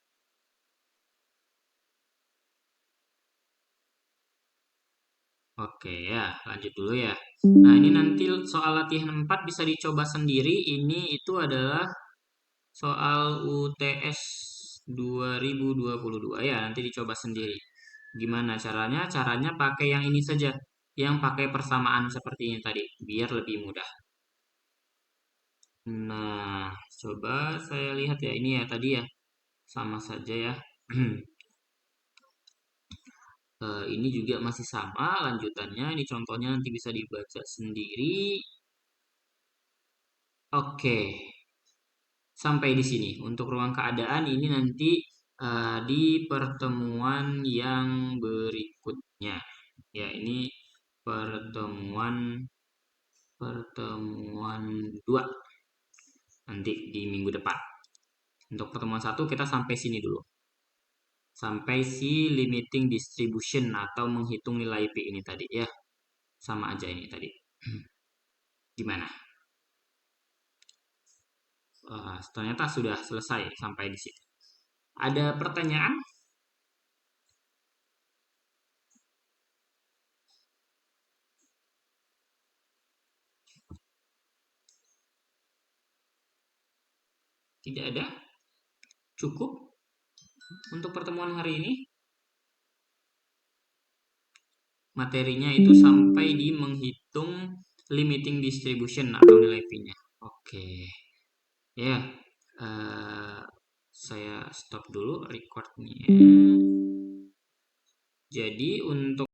Oke ya, lanjut dulu ya. Nah, ini nanti soal latihan 4 bisa dicoba sendiri. Ini itu adalah soal UTS 2022 ya, nanti dicoba sendiri. Gimana caranya? Caranya pakai yang ini saja, yang pakai persamaan seperti ini tadi, biar lebih mudah. Nah, coba saya lihat ya, ini ya tadi ya, sama saja ya. Ini juga masih sama lanjutannya, ini contohnya nanti bisa dibaca sendiri. Oke, sampai di sini. Untuk ruang keadaan ini nanti di pertemuan yang berikutnya. Ya, ini pertemuan pertemuan 2 nanti di minggu depan. Untuk pertemuan 1 kita sampai sini dulu. Sampai si limiting distribution atau menghitung nilai P ini tadi ya. Sama aja ini tadi. Gimana? Ternyata sudah selesai sampai di situ. Ada pertanyaan? Tidak ada? Cukup untuk pertemuan hari ini? Materinya itu sampai di menghitung limiting distribution atau nilai P-nya. Oke. Ya, saya stop dulu recordnya. Jadi untuk